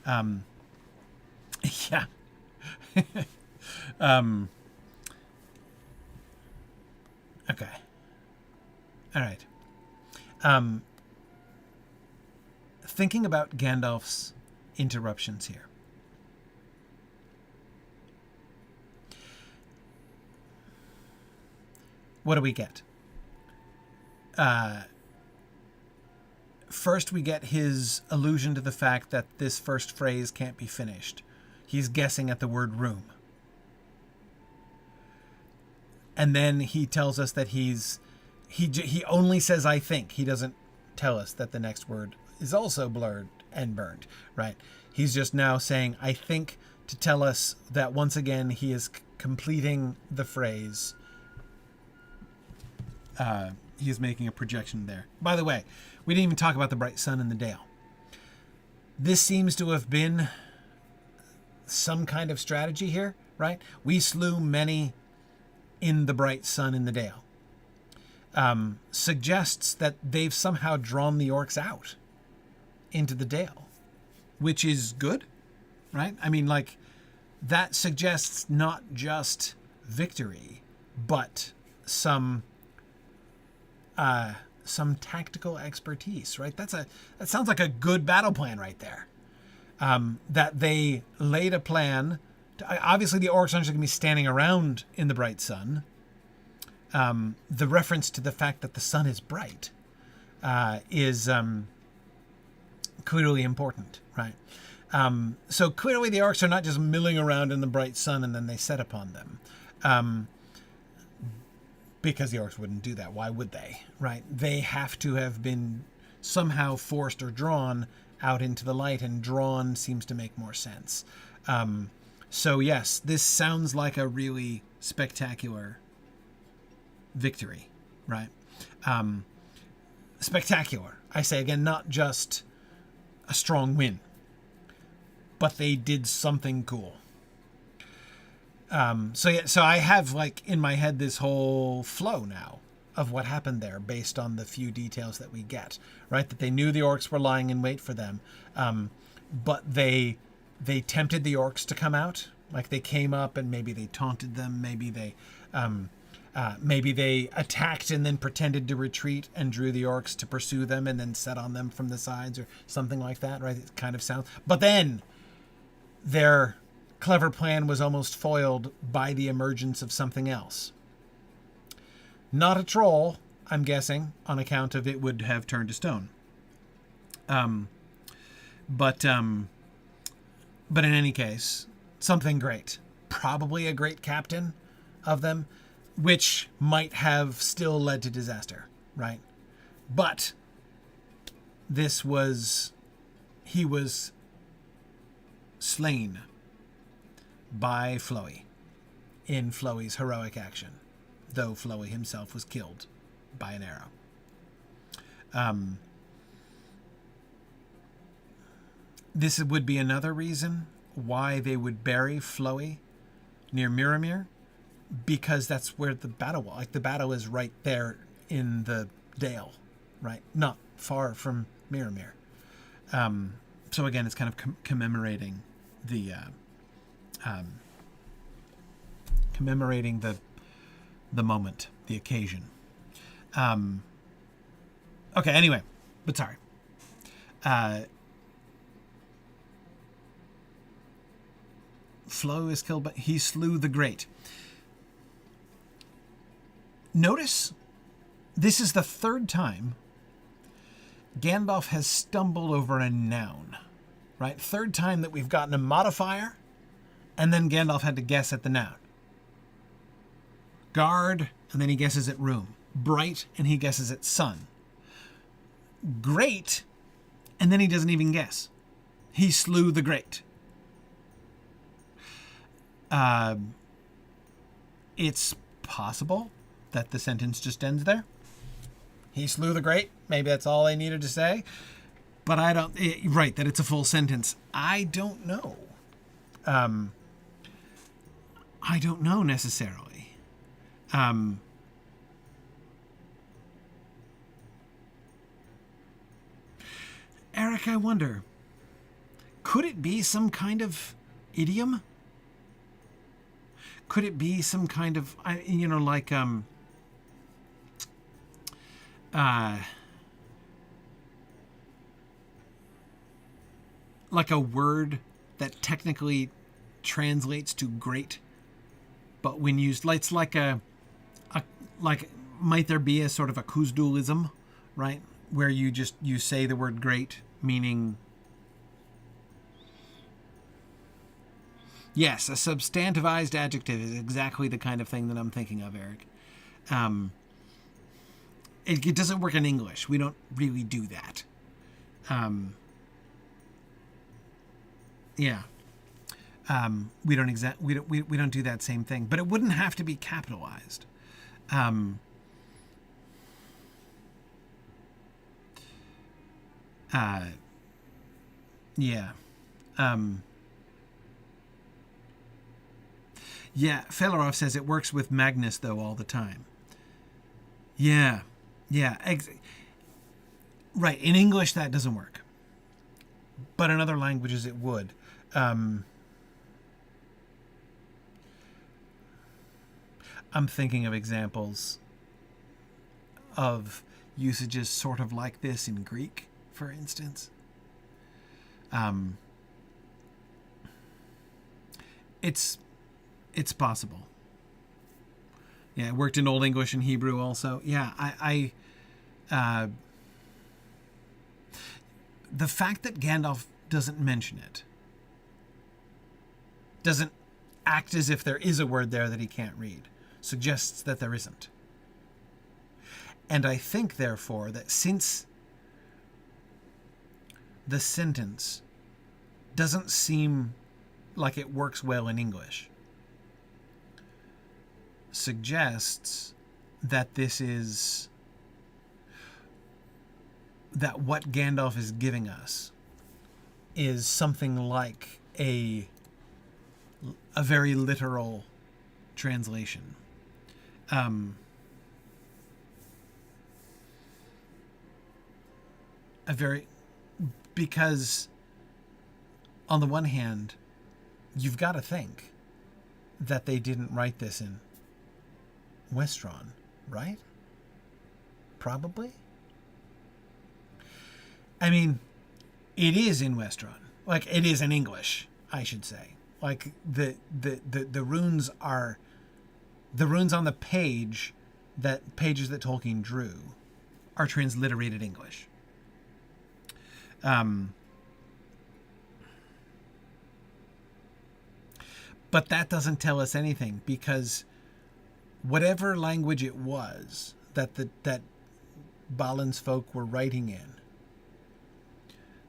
Yeah. Okay. All right. Thinking about Gandalf's interruptions here. What do we get? First, we get his allusion to the fact that this first phrase can't be finished. He's guessing at the word room. And then he tells us that he only says, I think. He doesn't tell us that the next word is also blurred and burned, right? He's just now saying, I think, to tell us that once again he is completing the phrase. He is making a projection there. By the way, we didn't even talk about the bright sun in the dale. This seems to have been some kind of strategy here, right? We slew many in the bright sun in the dale. Suggests that they've somehow drawn the orcs out into the dale, which is good, right? I mean, that suggests not just victory, but some tactical expertise, right? That sounds like a good battle plan right there. That they laid a plan. Obviously, the orcs aren't just going to be standing around in the bright sun. The reference to the fact that the sun is bright is clearly important, right? So clearly the orcs are not just milling around in the bright sun and then they set upon them. Because the orcs wouldn't do that. Why would they, right? They have to have been somehow forced or drawn out into the light, and drawn seems to make more sense. So yes, this sounds like a really spectacular victory, right? Spectacular. I say again, not just a strong win, but they did something cool. So I have in my head this whole flow now of what happened there based on the few details that we get, right? That they knew the orcs were lying in wait for them, but they tempted the orcs to come out. They came up and maybe they taunted them, maybe they attacked and then pretended to retreat and drew the orcs to pursue them and then set on them from the sides or something like that, right? It kind of sounds. But then their clever plan was almost foiled by the emergence of something else. Not a troll, I'm guessing, on account of it would have turned to stone. But in any case, something great. Probably a great captain of them, which might have still led to disaster, right? But this was he was slain by Flói in Flói's heroic action, though Flói himself was killed by an arrow. This would be another reason why they would bury Flói near Miramir, because that's where the battle was. Like, the battle is right there in the dale, right? Not far from Miramir. So again, it's kind of commemorating the moment, the occasion. Okay, anyway, but sorry. Flói is killed, but he slew the great. Notice, this is the third time Gandalf has stumbled over a noun, right? Third time that we've gotten a modifier, and then Gandalf had to guess at the noun. Guard, and then he guesses at room. Bright, and he guesses at sun. Great, and then he doesn't even guess. He slew the great. It's possible that the sentence just ends there. He slew the great. Maybe that's all they needed to say. But I don't... right, that it's a full sentence. I don't know. I don't know necessarily. Eric, I wonder, could it be some kind of idiom? Could it be some kind of, like a word that technically translates to great, but when used, it's like might there be a sort of a Kuzdulism, right? Where you say the word great, meaning, yes, a substantivized adjective is exactly the kind of thing that I'm thinking of, Eric. It doesn't work in English. We don't really do that. Yeah. We don't do that same thing, but it wouldn't have to be capitalized. Yeah. Yeah, Felarov says it works with Magnus, though, all the time. Yeah. Right, in English that doesn't work. But in other languages it would. I'm thinking of examples of usages sort of like this in Greek, for instance. It's possible. Yeah, it worked in Old English and Hebrew also. Yeah, the fact that Gandalf doesn't mention it, doesn't act as if there is a word there that he can't read, suggests that there isn't. And I think, therefore, that since the sentence doesn't seem like it works well in English, suggests that that what Gandalf is giving us is something like a very literal translation. Because on the one hand, you've got to think that they didn't write this in Westron, right? Probably. I mean, it is in Westron. Like, it is in English, I should say. Like, the runes are... The runes on the pages that Tolkien drew are transliterated English. But that doesn't tell us anything, because whatever language it was that Balin's folk were writing in,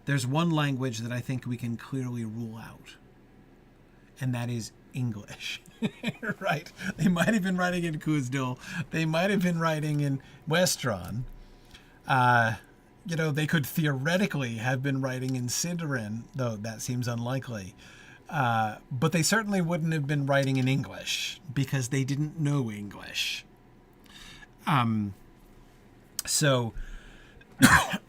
there's one language that I think we can clearly rule out, and that is English. Right? They might have been writing in Khuzdul. They might have been writing in Westron. They could theoretically have been writing in Sindarin, though that seems unlikely. But they certainly wouldn't have been writing in English because they didn't know English. So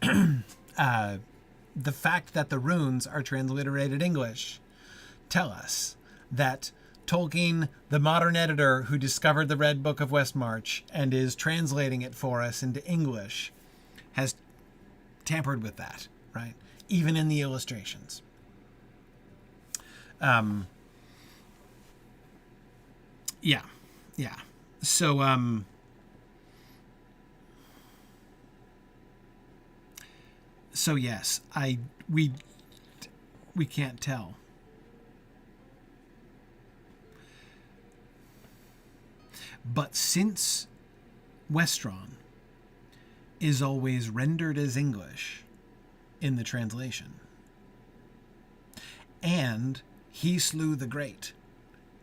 the fact that the runes are transliterated English tell us that Tolkien, the modern editor who discovered the Red Book of Westmarch and is translating it for us into English, has tampered with that, right? Even in the illustrations. Yeah. So, yes, we can't tell. But since Westron is always rendered as English in the translation, and He Slew the Great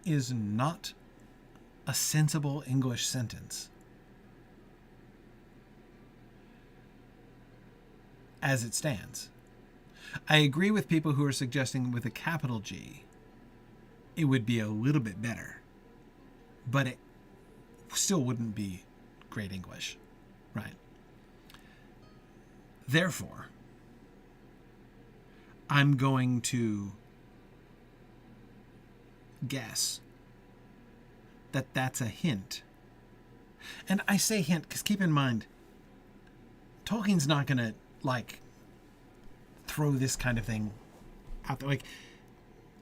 is not a sensible English sentence, as it stands. I agree with people who are suggesting with a capital G, it would be a little bit better, but it still wouldn't be great English, right? Therefore, I'm going to guess that that's a hint. And I say hint because keep in mind, Tolkien's not going to, throw this kind of thing out there.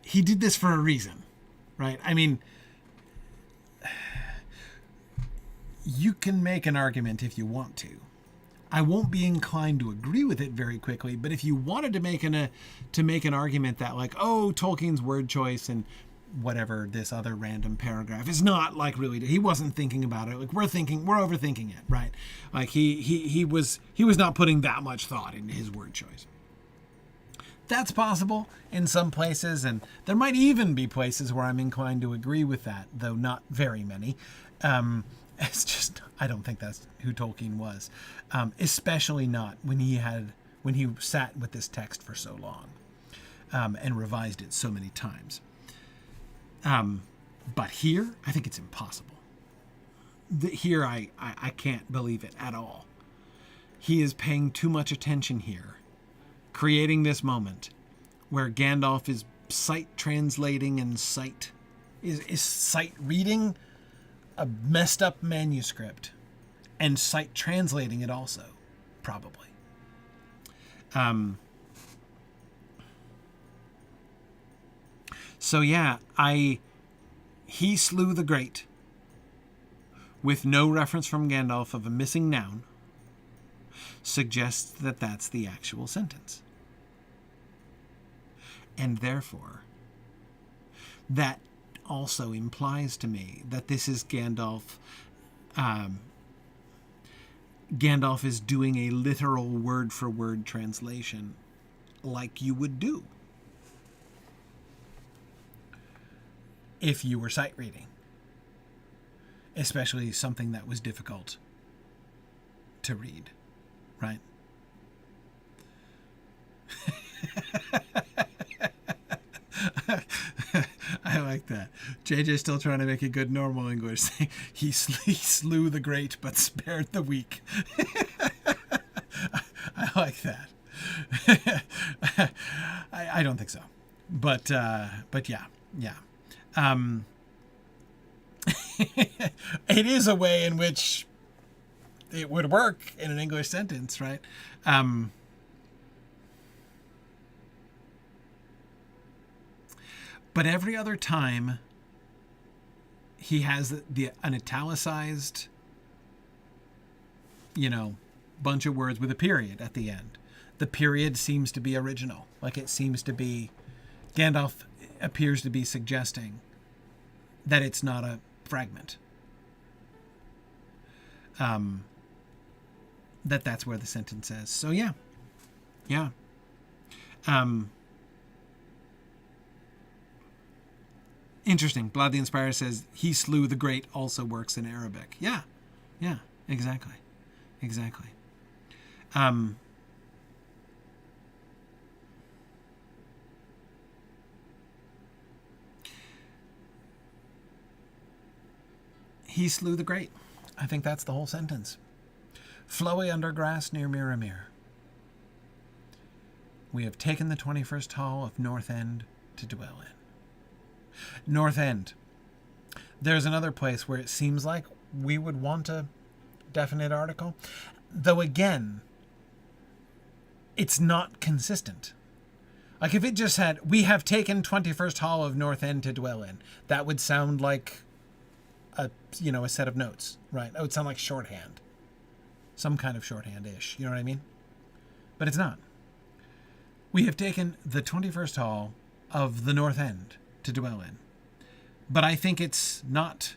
He did this for a reason, right? I mean, you can make an argument if you want to. I won't be inclined to agree with it very quickly, but if you wanted to make an argument that Tolkien's word choice and whatever this other random paragraph is not really, he wasn't thinking about it. We're overthinking it, right? He was not putting that much thought into his word choice. That's possible in some places, and there might even be places where I'm inclined to agree with that, though not very many. It's just, I don't think that's who Tolkien was, especially not when he sat with this text for so long and revised it so many times. But here, I think it's impossible. Here, I can't believe it at all. He is paying too much attention here, creating this moment where Gandalf is sight translating and sight reading a messed up manuscript and sight translating it also, probably. So yeah, He Slew the Great, with no reference from Gandalf of a missing noun, suggests that that's the actual sentence. And therefore, that also implies to me that this is Gandalf. Gandalf is doing a literal word-for-word translation like you would do if you were sight reading, especially something that was difficult to read, right? I like that. JJ's still trying to make a good normal English. He slew the great but spared the weak. I like that. I don't think so. But yeah. It is a way in which it would work in an English sentence, right? But every other time he has an italicized, bunch of words with a period at the end. The period seems to be original. It seems to be, Gandalf appears to be suggesting that it's not a fragment. That's where the sentence is. So yeah. Interesting. Blood the Inspirer says, he slew the great also works in Arabic. Yeah, exactly. He slew the great. I think that's the whole sentence. Flói under grass near Miramir. We have taken the 21st hall of North End to dwell in. North End. There's another place where it seems like we would want a definite article. Though again, it's not consistent. Like if it just had, we have taken 21st hall of North End to dwell in, that would sound like a set of notes, right? It would sound like shorthand. Some kind of shorthand-ish, you know what I mean? But it's not. We have taken the 21st hall of the North End to dwell in. But I think it's not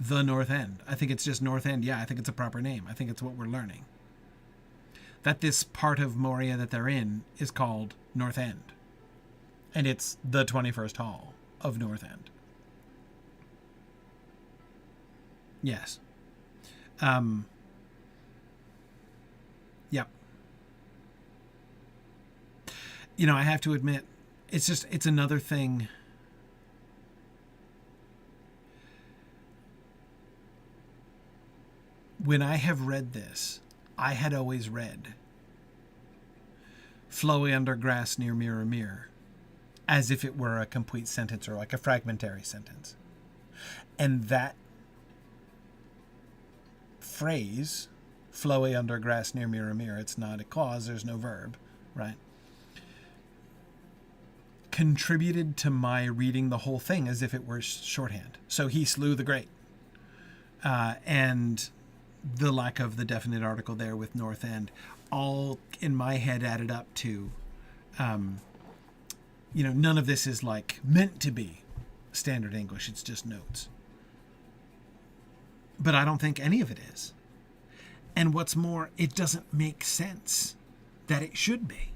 the North End. I think it's just North End. Yeah, I think it's a proper name. I think it's what we're learning. That this part of Moria that they're in is called North End. And it's the 21st hall of North End. Yes. Yep. I have to admit, it's another thing. When I have read this, I had always read Flói under grass near Miramir as if it were a complete sentence or like a fragmentary sentence. And that phrase, Flói under grass near Miramir, it's not a clause, there's no verb, right? Contributed to my reading the whole thing as if it were shorthand. So he slew the great. And the lack of the definite article there with North End, all in my head added up to, none of this is like meant to be standard English. It's just notes. But I don't think any of it is. And what's more, it doesn't make sense that it should be.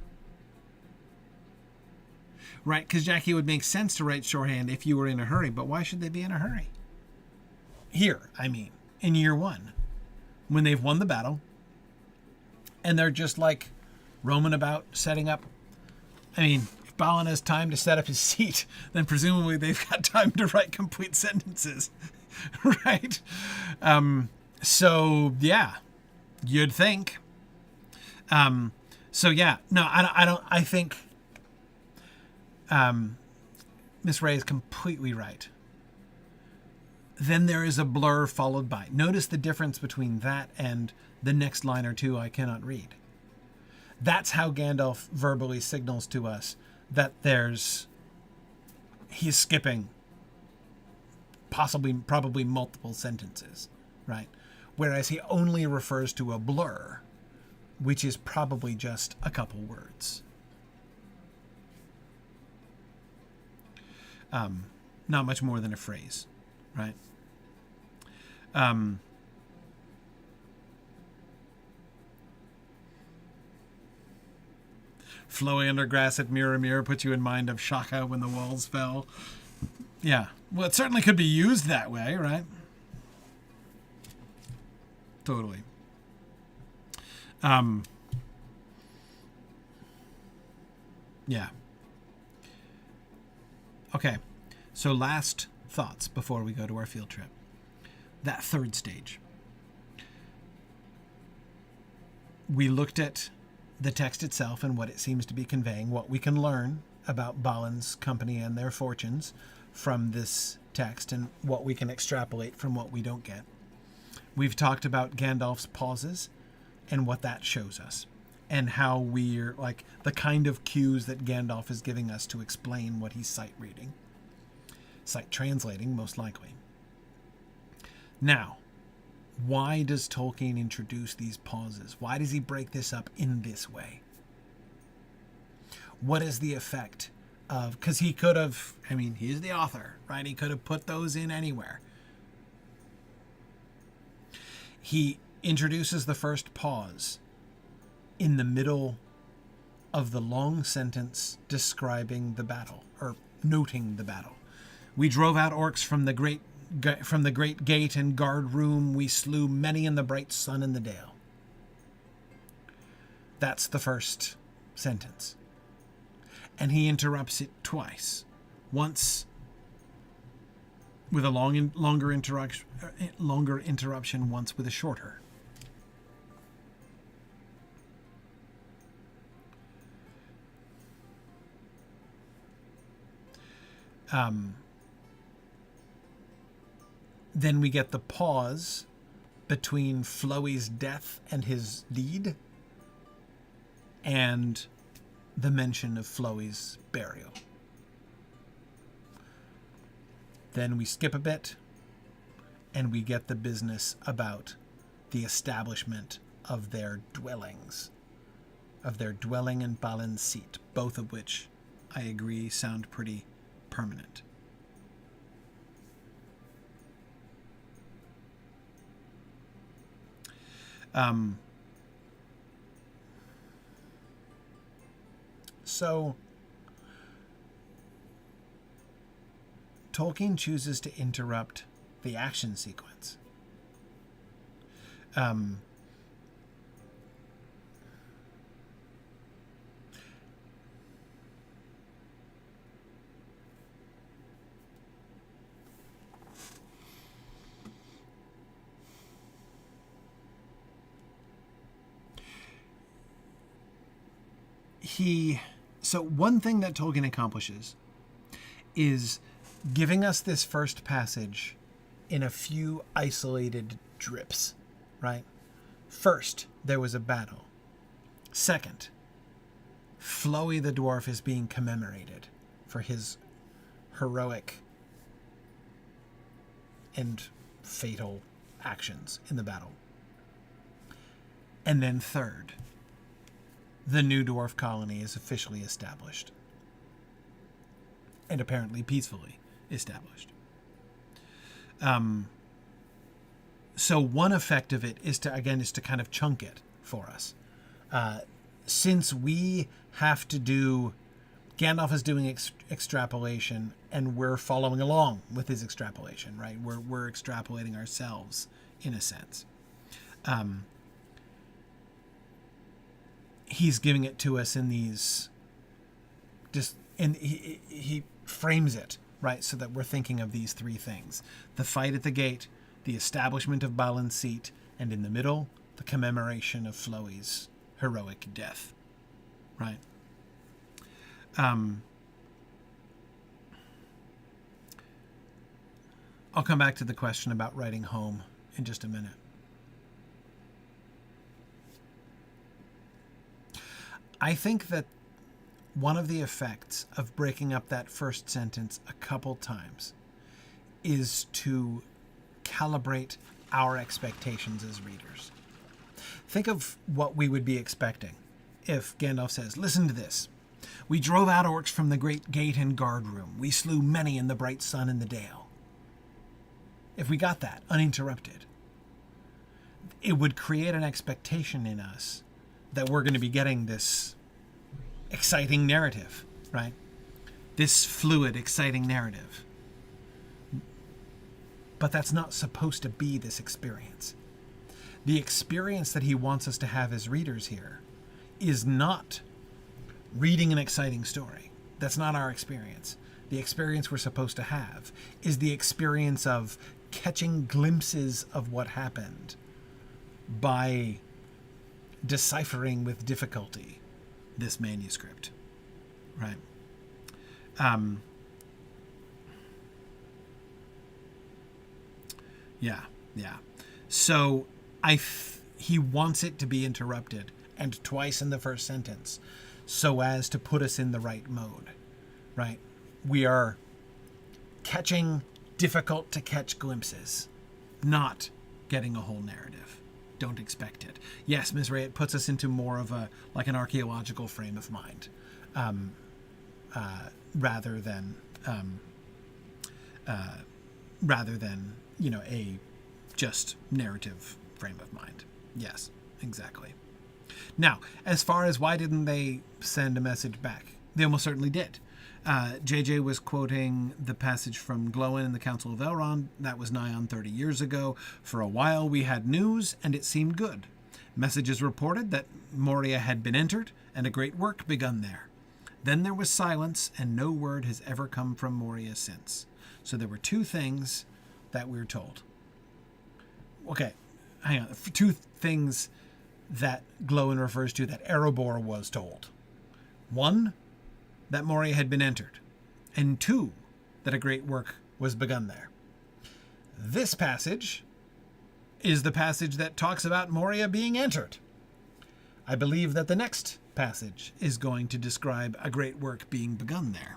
Right? Because, Jackie, it would make sense to write shorthand if you were in a hurry. But why should they be in a hurry? Here, I mean, in year one, when they've won the battle, and they're just like roaming about, setting up. I mean, if Balin has time to set up his seat, then presumably they've got time to write complete sentences. Right? So, yeah, you'd think. So, yeah, no, I think Miss Ray is completely right. Then there is a blur followed by. Notice the difference between that and the next line or two I cannot read. That's how Gandalf verbally signals to us that he's skipping probably multiple sentences, right? Whereas he only refers to a blur, which is probably just a couple words. Not much more than a phrase, right? Flói under grass at Miramir puts you in mind of Shaka when the walls fell. Yeah. Well, it certainly could be used that way, right? Totally. Yeah. Okay. So last thoughts before we go to our field trip. That third stage. We looked at the text itself and what it seems to be conveying, what we can learn about Balin's company and their fortunes from this text, and what we can extrapolate from what we don't get. We've talked about Gandalf's pauses and what that shows us, and how we're like the kind of cues that Gandalf is giving us to explain what he's sight reading. Sight translating, most likely. Now, why does Tolkien introduce these pauses? Why does he break this up in this way? What is the effect of... Because he could have... I mean, he's the author, right? He could have put those in anywhere. He introduces the first pause in the middle of the long sentence describing the battle, or noting the battle. We drove out orcs from the great gate and guard room. We slew many in the bright sun and the dale. That's the first sentence. And he interrupts it twice. Once with a longer interruption, once with a shorter. Then we get the pause between Flói's death and his deed, and the mention of Flói's burial. Then we skip a bit, and we get the business about the establishment of their dwellings, of their dwelling and Balin's seat, both of which, I agree, sound pretty permanent. So Tolkien chooses to interrupt the action sequence. So one thing that Tolkien accomplishes is giving us this first passage in a few isolated drips, right? First, there was a battle. Second, Flói the dwarf is being commemorated for his heroic and fatal actions in the battle. And then third, the new dwarf colony is officially established. And apparently peacefully established. So one effect of it is to kind of chunk it for us. Since we have to do, Gandalf is doing extrapolation, and we're following along with his extrapolation, right? We're extrapolating ourselves in a sense. He's giving it to us in these, he frames it, right, so that we're thinking of these three things: the fight at the gate, the establishment of Balin's seat, and in the middle, the commemoration of Flói's heroic death, right? I'll come back to the question about writing home in just a minute. I think that one of the effects of breaking up that first sentence a couple times is to calibrate our expectations as readers. Think of what we would be expecting if Gandalf says, "Listen to this. We drove out orcs from the great gate and guard room. We slew many in the bright sun and the dale." If we got that uninterrupted, it would create an expectation in us that we're going to be getting this exciting narrative, right? This fluid, exciting narrative. But that's not supposed to be this experience. The experience that he wants us to have as readers here is not reading an exciting story. That's not our experience. The experience we're supposed to have is the experience of catching glimpses of what happened by deciphering with difficulty this manuscript, right? Yeah. So he wants it to be interrupted, and twice in the first sentence, so as to put us in the right mode, right? We are catching difficult to catch glimpses, not getting a whole narrative. Don't expect it. Yes, Ms. Ray, it puts us into more of an archaeological frame of mind, rather than a just narrative frame of mind. Yes, exactly. Now, as far as why didn't they send a message back, they almost certainly did. JJ was quoting the passage from Glóin in the Council of Elrond. That was nigh on 30 years ago. For a while we had news, and it seemed good. Messages reported that Moria had been entered, and a great work begun there. Then there was silence, and no word has ever come from Moria since. So there were two things that we're told. Okay, hang on. Two things that Glóin refers to that Erebor was told. One, that Moria had been entered, and two, that a great work was begun there. This passage is the passage that talks about Moria being entered. I believe that the next passage is going to describe a great work being begun there.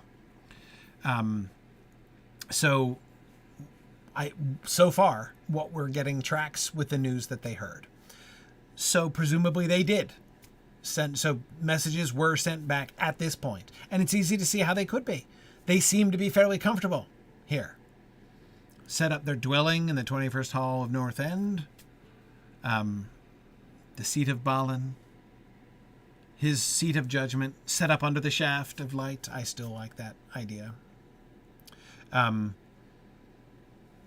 So far, what we're getting tracks with the news that they heard. So presumably they did. So messages were sent back at this point. And it's easy to see how they could be. They seem to be fairly comfortable here. Set up their dwelling in the 21st Hall of North End. The seat of Balin. His seat of judgment set up under the shaft of light. I still like that idea.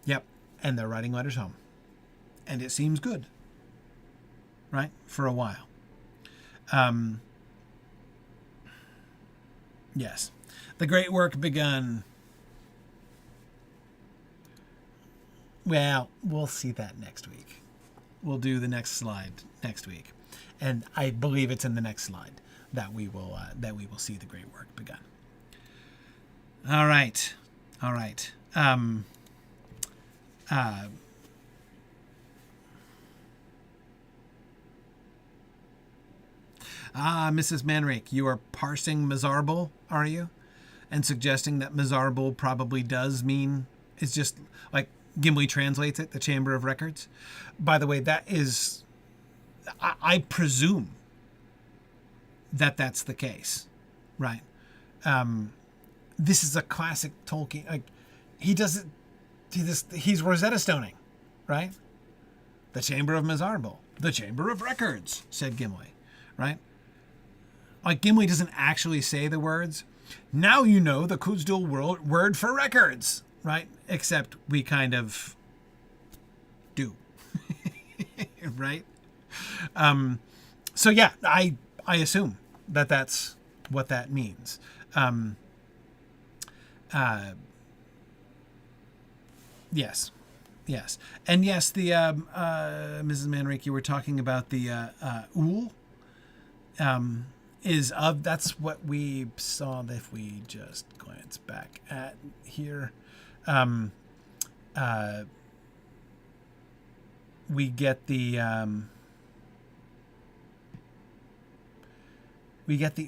Yep. And they're writing letters home. And it seems good. Right? For a while. Yes. The great work begun. Well, we'll see that next week. We'll do the next slide next week. And I believe it's in the next slide that we will see the great work begun. All right. Mrs. Manrique, you are parsing Mazarbul, are you? And suggesting that Mazarbul probably does mean, it's just like Gimli translates it, the Chamber of Records. By the way, that is, I presume that that's the case, right? This is a classic Tolkien, like, he does it, he's Rosetta Stoning, right? The Chamber of Mazarbul, the Chamber of Records, said Gimli, right? Like, Gimli doesn't actually say the words. Now you know the Khuzdul word for records, right? Except we kind of do, right? So yeah, I assume that that's what that means. Yes. And yes, the Mrs. Manrique, you were talking about the Ool. That's what we saw if we just glance back at here. We get the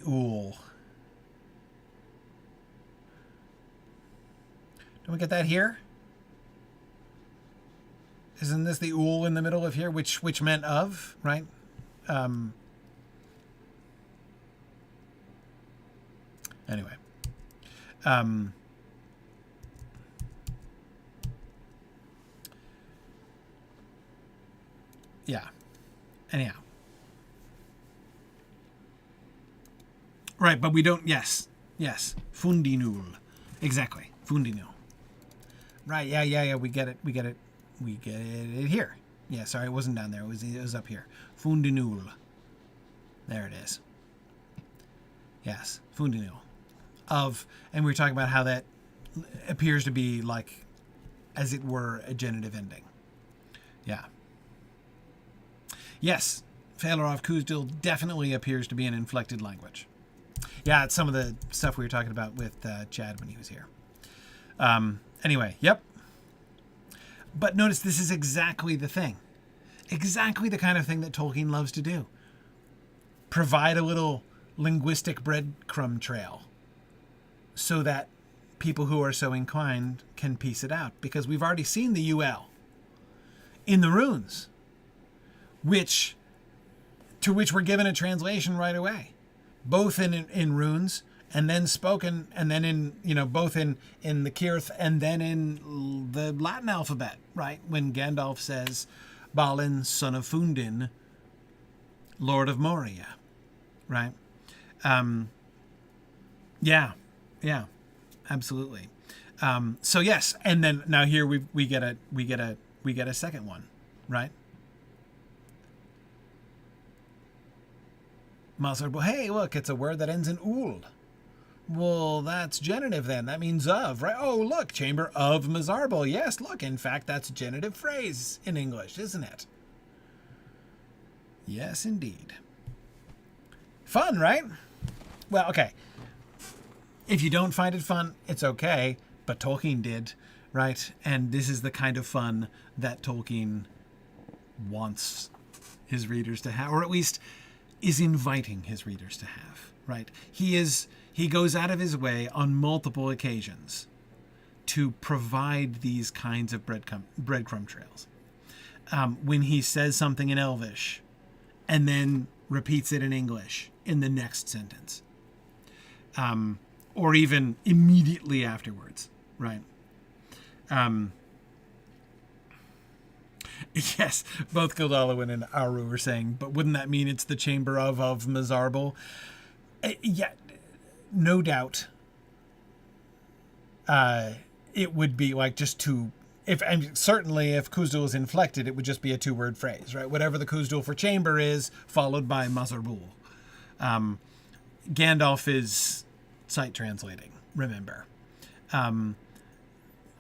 Ool. Don't we get that here? Isn't this the Ool in the middle of here, which meant of, right? Anyway. Yeah. Anyhow. Right, but we don't, yes. Fundinul. Exactly. Fundinul. Right, yeah, we get it here. Yeah, sorry, it wasn't down there. It was up here. Fundinul. There it is. Yes, Fundinul. And we were talking about how that appears to be like, as it were, a genitive ending. Yeah. Yes, Faelor of Khuzdul definitely appears to be an inflected language. Yeah, it's some of the stuff we were talking about with Chad when he was here. Anyway, yep. But notice this is exactly the thing. Exactly the kind of thing that Tolkien loves to do. Provide a little linguistic breadcrumb trail so that people who are so inclined can piece it out. Because we've already seen the UL in the runes, to which we're given a translation right away. Both in runes, and then spoken, and then in, both in the Cirth, and then in the Latin alphabet, right? When Gandalf says, Balin, son of Fundin, Lord of Moria, right? Yeah, yeah, absolutely. So yes, and then now here we get a second one, right? Mazarbul. Hey, look, it's a word that ends in ul. Well, that's genitive then. That means of, right? Oh, look, Chamber of Mazarbul. Yes, look, in fact, that's a genitive phrase in English, isn't it? Yes, indeed. Fun, right? Well, okay. If you don't find it fun, it's okay, but Tolkien did, right? And this is the kind of fun that Tolkien wants his readers to have, or at least is inviting his readers to have, right? He goes out of his way on multiple occasions to provide these kinds of breadcrumb trails. When he says something in Elvish and then repeats it in English in the next sentence, or even immediately afterwards, right? Yes, both Gildalwyn and Auru were saying, but wouldn't that mean it's the Chamber of Mazarbul? Yeah, no doubt. It would be like just two. Certainly if Khuzdul is inflected, it would just be a two-word phrase, right? Whatever the Khuzdul for chamber is, followed by Mazarbul. Gandalf is sight translating, remember.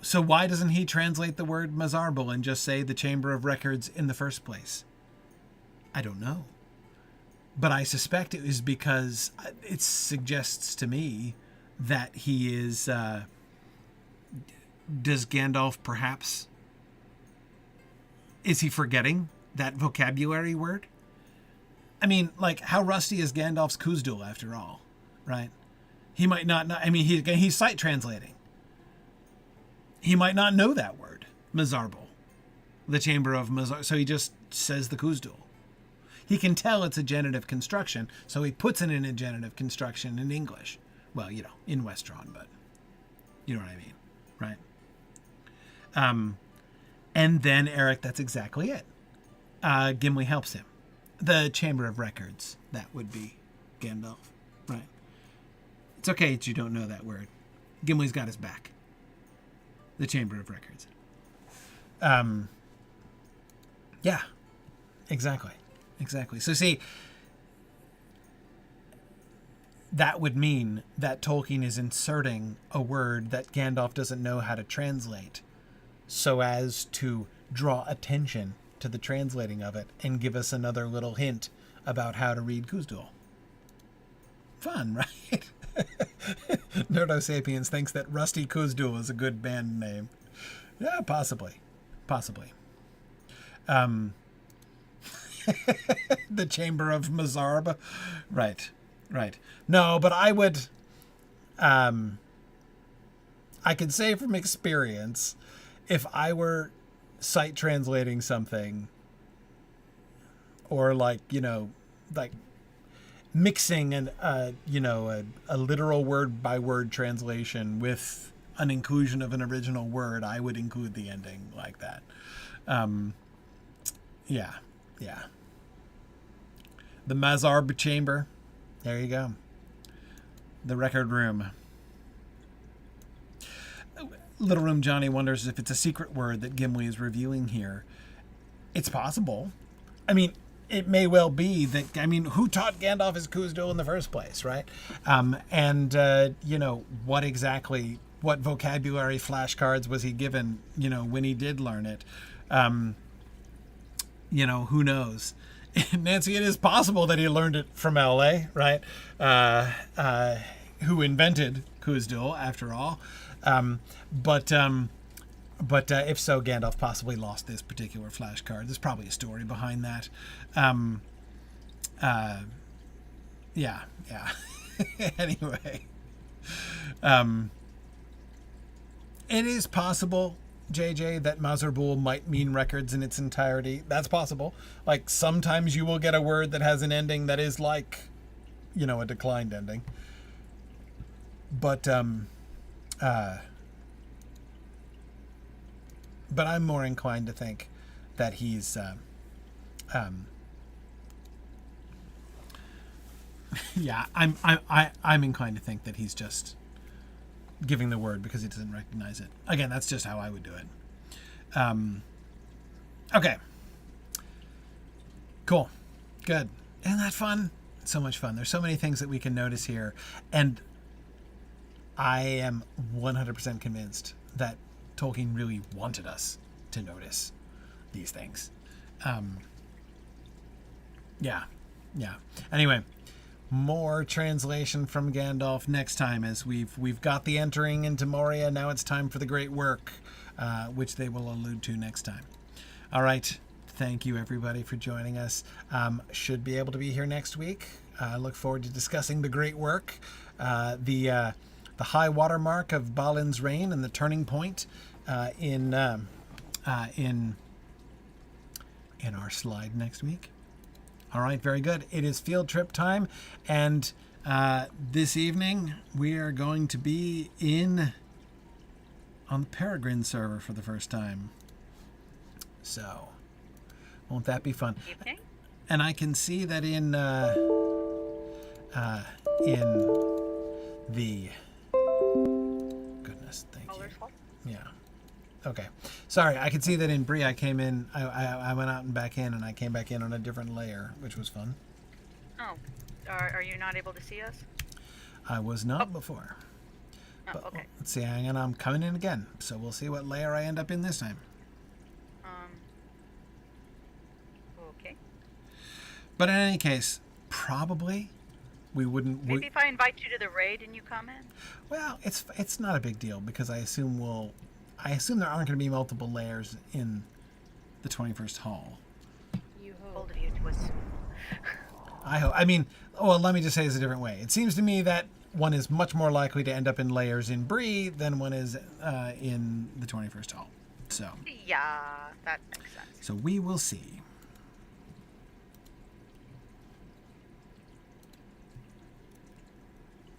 So why doesn't he translate the word Mazarbul and just say the Chamber of Records in the first place? I don't know. But I suspect it is because it suggests to me that he is... does Gandalf perhaps... Is he forgetting that vocabulary word? I mean, like, how rusty is Gandalf's Khuzdul after all, right? He might not know... I mean, he's sight translating. He might not know that word, Mazarbul, the Chamber of Mazarbul. So he just says the Khuzdul. He can tell it's a genitive construction, so he puts it in a genitive construction in English. Well, in Westron, but you know what I mean, right? And then, Eric, that's exactly it. Gimli helps him. The Chamber of Records, that would be Gandalf, right? It's okay that you don't know that word. Gimli's got his back. The Chamber of Records. Yeah, exactly. So see, that would mean that Tolkien is inserting a word that Gandalf doesn't know how to translate so as to draw attention to the translating of it and give us another little hint about how to read Khuzdul. Fun, right? Nerdo Sapiens thinks that Rusty Khuzdul is a good band name. Yeah, possibly. The Chamber of Mazarb. Right. No, but I would... I could say from experience, if I were sight translating something, or like mixing a literal word by word translation with an inclusion of an original word, I would include the ending like that. Yeah. The Mazarb Chamber. There you go. The record room. Little Room Johnny wonders if it's a secret word that Gimli is revealing here. It's possible. I mean, it may well be that, who taught Gandalf his Khuzdul in the first place, right? What vocabulary flashcards was he given, when he did learn it? Who knows? Nancy, it is possible that he learned it from L.A., right? Who invented Khuzdul, after all. But if so, Gandalf possibly lost this particular flashcard. There's probably a story behind that. Yeah. Anyway. It is possible, JJ, that Mazarbul might mean records in its entirety. That's possible. Like, sometimes you will get a word that has an ending that is like, a declined ending. But I'm more inclined to think that he's Yeah, I'm inclined to think that he's just giving the word because he doesn't recognize it. Again, that's just how I would do it. Okay. Cool. Good. Isn't that fun? So much fun. There's so many things that we can notice here. And I am 100% convinced that Tolkien really wanted us to notice these things. Yeah. Anyway, more translation from Gandalf next time, as we've got the entering into Moria. Now it's time for the great work, which they will allude to next time. All right. Thank you, everybody, for joining us. Should be able to be here next week. I look forward to discussing the great work, the high water mark of Balin's reign and the turning point in our slide next week. All right, very good. It is field trip time, and this evening we are going to be on the Peregrine server for the first time. So, won't that be fun? Evening? And I can see that in the goodness, thank you. Yeah. Okay. Sorry, I could see that in Bree. I came in. I went out and back in, and I came back in on a different layer, which was fun. Oh, are you not able to see us? I was not before. Oh, But okay. let's see. I'm coming in again, so we'll see what layer I end up in this time. Okay. But in any case, probably we wouldn't. Maybe if I invite you to the raid and you come in. Well, it's not a big deal because I assume there aren't going to be multiple layers in the 21st Hall. You hope. Bold of you to assume. I hope. I mean, well, let me just say this a different way. It seems to me that one is much more likely to end up in layers in Bree than one is in the 21st Hall. So. Yeah, that makes sense. So we will see.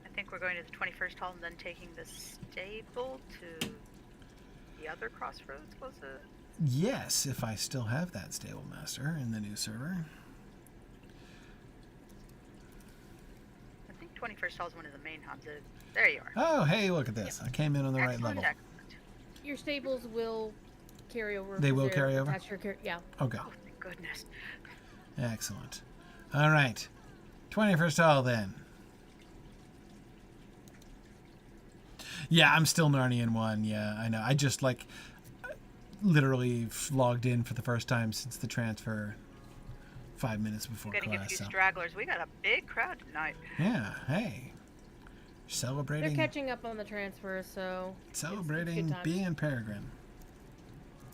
I think we're going to the 21st Hall and then taking the stable to the other crossroads, was it? Yes, if I still have that stable master in the new server. I think 21st Hall is one of the main hubs. There you are. Oh, hey, look at this. I came in on the right Excellent, level. excellent. Your stables will carry over. They will carry over? Yeah. Okay. Oh, thank goodness. Excellent. All right. 21st Hall then. Yeah, I'm still Narnian 1. Yeah, I know. I just literally logged in for the first time since the transfer 5 minutes before Getting class. a few So. stragglers. We got a big crowd tonight. Yeah, hey. Celebrating. They're catching up on the transfer, so. Celebrating it's good times. being in Peregrine.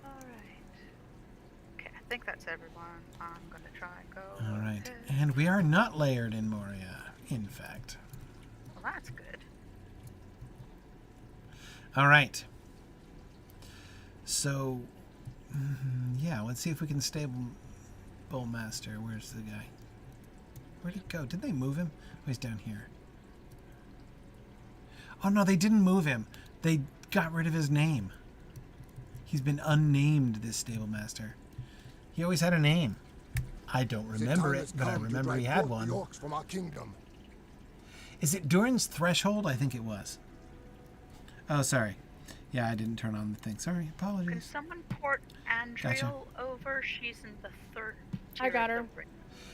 All right. Okay, I think that's everyone. I'm going to try and go. All right. ahead. And we are not layered in Moria, in fact. Well, that's good. All right. So, yeah, let's see if we can stable Master. Where's the guy? Where'd he go? Did they move him? Oh, he's down here. Oh, no, they didn't move him. They got rid of his name. He's been unnamed, this stable master. He always had a name. I don't remember it, but I remember he had one. From our kingdom. Is it Durin's Threshold? I think it was. Oh, sorry. Yeah, I didn't turn on the thing. Sorry, Can apologies. someone port Andriel Gotcha. over? She's in the third tier. I got of her. the ring.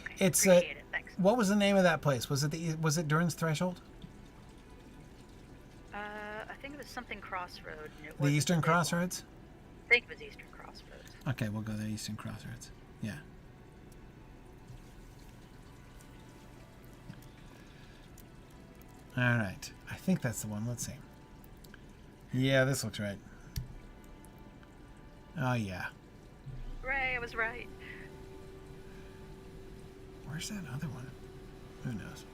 Okay, It's appreciate it. Thanks. What was the name of that place? Was it Durin's Threshold? I think it was something Crossroad. And it The wasn't Eastern big one. Crossroads? I think it was Eastern Crossroads. Okay, we'll go to the Eastern Crossroads. Yeah. All right. I think that's the one. Let's see. Yeah, this looks right. Oh, yeah. Ray, I was right. Where's that other one? Who knows?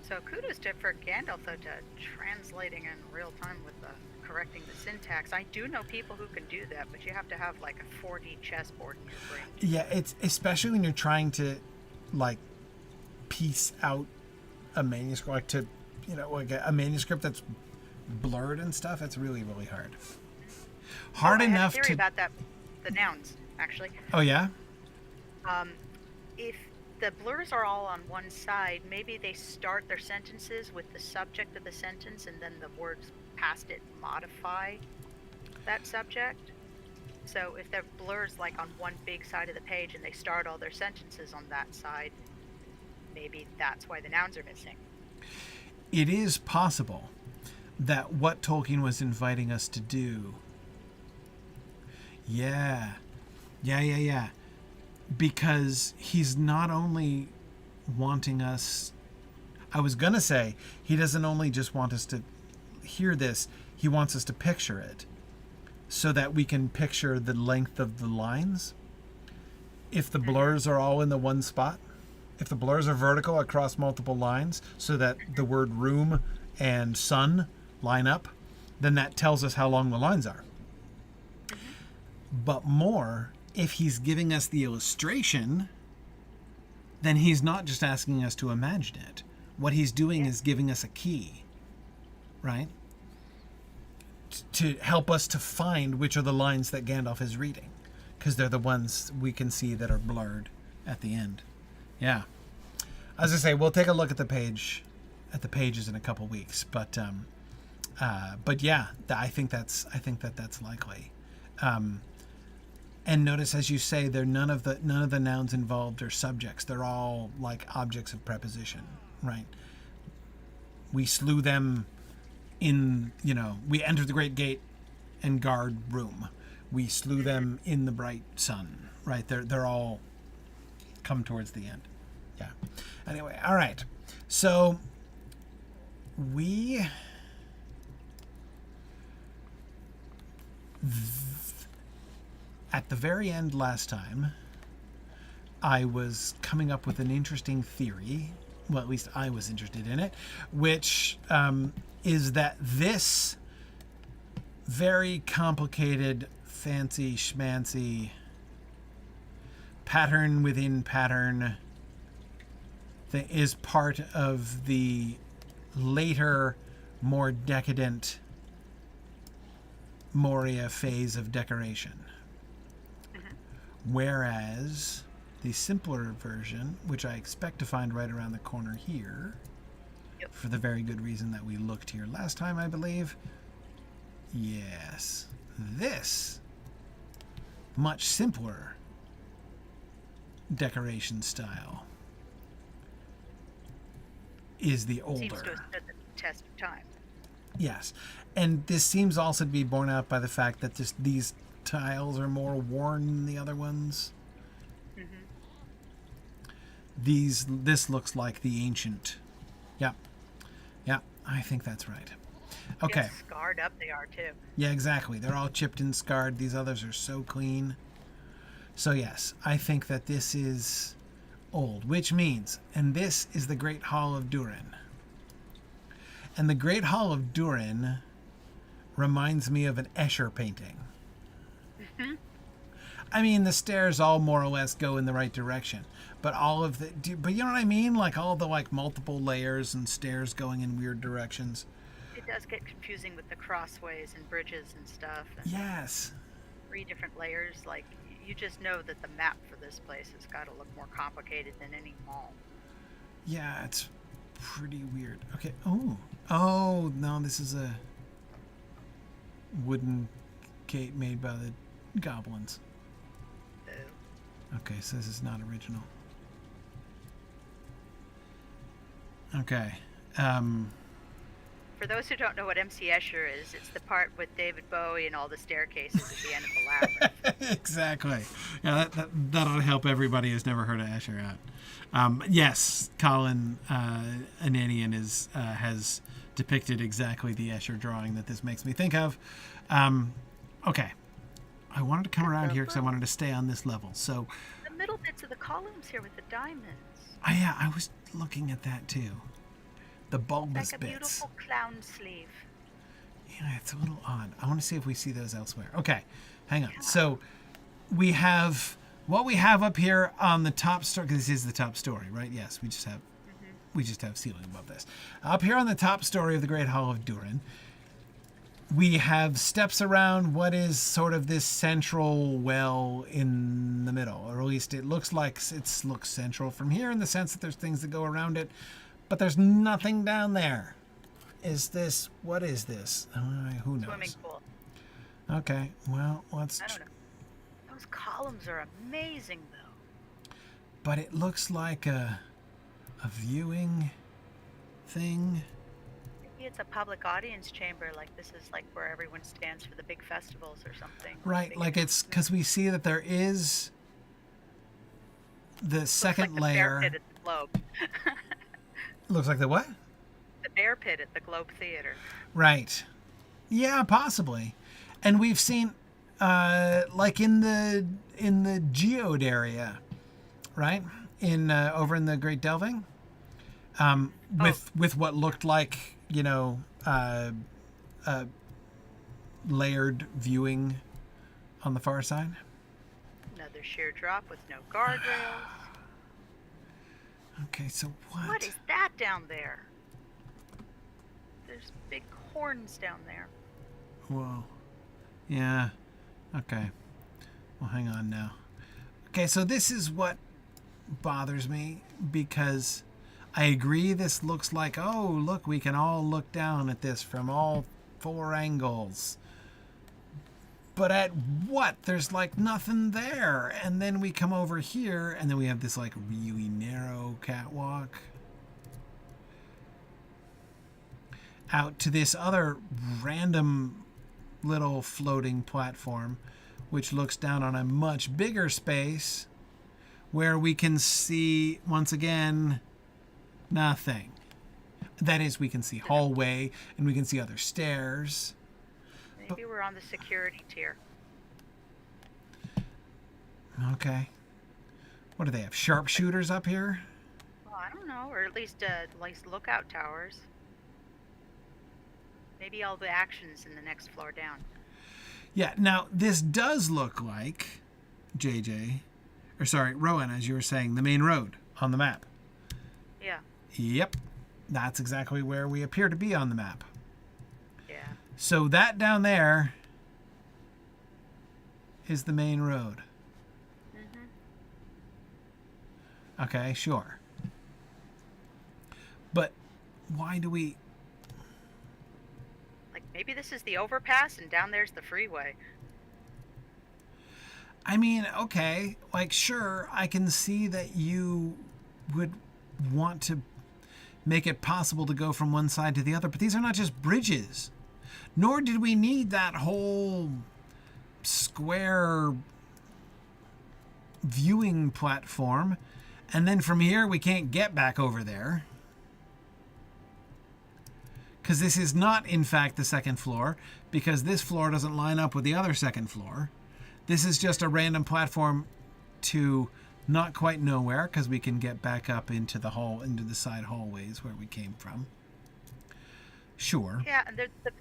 So kudos for Gandalf, though, to translating in real time with correcting the syntax. I do know people who can do that, but you have to have like a 4D chessboard in your brain. Yeah, it's especially when you're trying to, piece out a manuscript, a manuscript that's blurred and stuff. It's really, really hard. Hard I enough had a theory to. about that, the nouns, actually. Oh yeah. If the blurs are all on one side, maybe they start their sentences with the subject of the sentence and then the words past it modify that subject. So if the blur's like on one big side of the page and they start all their sentences on that side, maybe that's why the nouns are missing. It is possible that what Tolkien was inviting us to do. Yeah. Because he's not only wanting us, I was going to say, he doesn't only just want us to hear this, he wants us to picture it so that we can picture the length of the lines. If the blurs are all in the one spot, if the blurs are vertical across multiple lines so that the word room and sun line up, then that tells us how long the lines are. But more, if he's giving us the illustration, then he's not just asking us to imagine it. What he's doing is giving us a key, right? To help us to find which are the lines that Gandalf is reading, because they're the ones we can see that are blurred at the end. Yeah. As I say, we'll take a look at the pages in a couple weeks, but yeah, I think that's likely. And notice, as you say, none of the nouns involved are subjects. They're all like objects of preposition, right? We slew them we entered the great gate and guard room. We slew them in the bright sun, right? They're all come towards the end. Yeah. Anyway, all right. So we at the very end last time, I was coming up with an interesting theory. Well, at least I was interested in it, which is that this very complicated, fancy schmancy pattern within pattern that is part of the later, more decadent Moria phase of decoration. Whereas the simpler version, which I expect to find right around the corner here, for the very good reason that we looked here last time, I believe. Yes. This much simpler decoration style is the older. Seems to have stood the test of time. Yes. And this seems also to be borne out by the fact that these tiles are more worn than the other ones. This looks like the ancient. Yeah, I think that's right. Okay. Just scarred up they are too. Yeah, exactly. They're all chipped and scarred. These others are so clean. So yes, I think that this is old, which means, and this is the Great Hall of Durin. And the Great Hall of Durin reminds me of an Escher painting. I mean, the stairs all more or less go in the right direction, but but you know what I mean? Like all the multiple layers and stairs going in weird directions. It does get confusing with the crossways and bridges and stuff. And Yes. 3 different layers. Like, you just know that the map for this place has got to look more complicated than any mall. Yeah, it's pretty weird. Okay. Oh, no, this is a wooden gate made by the goblins. Okay, so this is not original. Okay. For those who don't know what MC Escher is, it's the part with David Bowie and all the staircases at the end of the labyrinth. Exactly. Yeah, that ought to help everybody who's never heard of Escher out. Yes, Colin Ananian has depicted exactly the Escher drawing that this makes me think of. Okay. I wanted to come around here because I wanted to stay on this level. So the middle bits of the columns here with the diamonds. Oh yeah, I was looking at that too. The bulbous like a bits. Beautiful clown sleeve. Yeah, it's a little odd. I want to see if we see those elsewhere. Okay, hang on. Yeah. So we have what we have up here on the top story. Because this is the top story, right? Yes, we just have ceiling above this. Up here on the top story of the Great Hall of Durin, we have steps around what is sort of this central well in the middle, or at least it looks like it looks central from here in the sense that there's things that go around it, but there's nothing down there. What is this? Who knows? Swimming pool. Okay, well, let's... I don't know. Those columns are amazing, though. But it looks like a viewing thing. Maybe it's a public audience chamber, like this is like where everyone stands for the big festivals or something. Right, like it's because we see that there is the second like layer. The bear pit at the Globe. Looks like the what? The bear pit at the Globe Theater. Right. Yeah, possibly. And we've seen, like in the geode area, right? Over in the Great Delving, with what looked like, layered viewing on the far side. Another sheer drop with no guardrails. Okay, so what? What is that down there? There's big horns down there. Whoa. Yeah. Okay. Well, hang on now. Okay, so this is what bothers me, because I agree this looks like, oh, look, we can all look down at this from all 4 angles. But at what? There's like nothing there. And then we come over here, and then we have this like really narrow catwalk out to this other random little floating platform, which looks down on a much bigger space where we can see, once again, nothing. That is, we can see hallway and we can see other stairs. Maybe we're on the security tier. Okay. What do they have? Sharpshooters up here? Well, I don't know, or at least lookout towers. Maybe all the action's in the next floor down. Yeah, now this does look like, Rowan, as you were saying, the main road on the map. Yeah. Yep, that's exactly where we appear to be on the map. Yeah. So that down there is the main road. Mm-hmm. Okay, sure. But why do we... Maybe this is the overpass and down there's the freeway. I mean, okay, like, sure, I can see that you would want to make it possible to go from one side to the other, but these are not just bridges. Nor did we need that whole square viewing platform. And then from here, we can't get back over there. Because this is not, in fact, the second floor, because this floor doesn't line up with the other second floor. This is just a random platform to not quite nowhere, because we can get back up into the side hallways where we came from. Sure. Yeah, and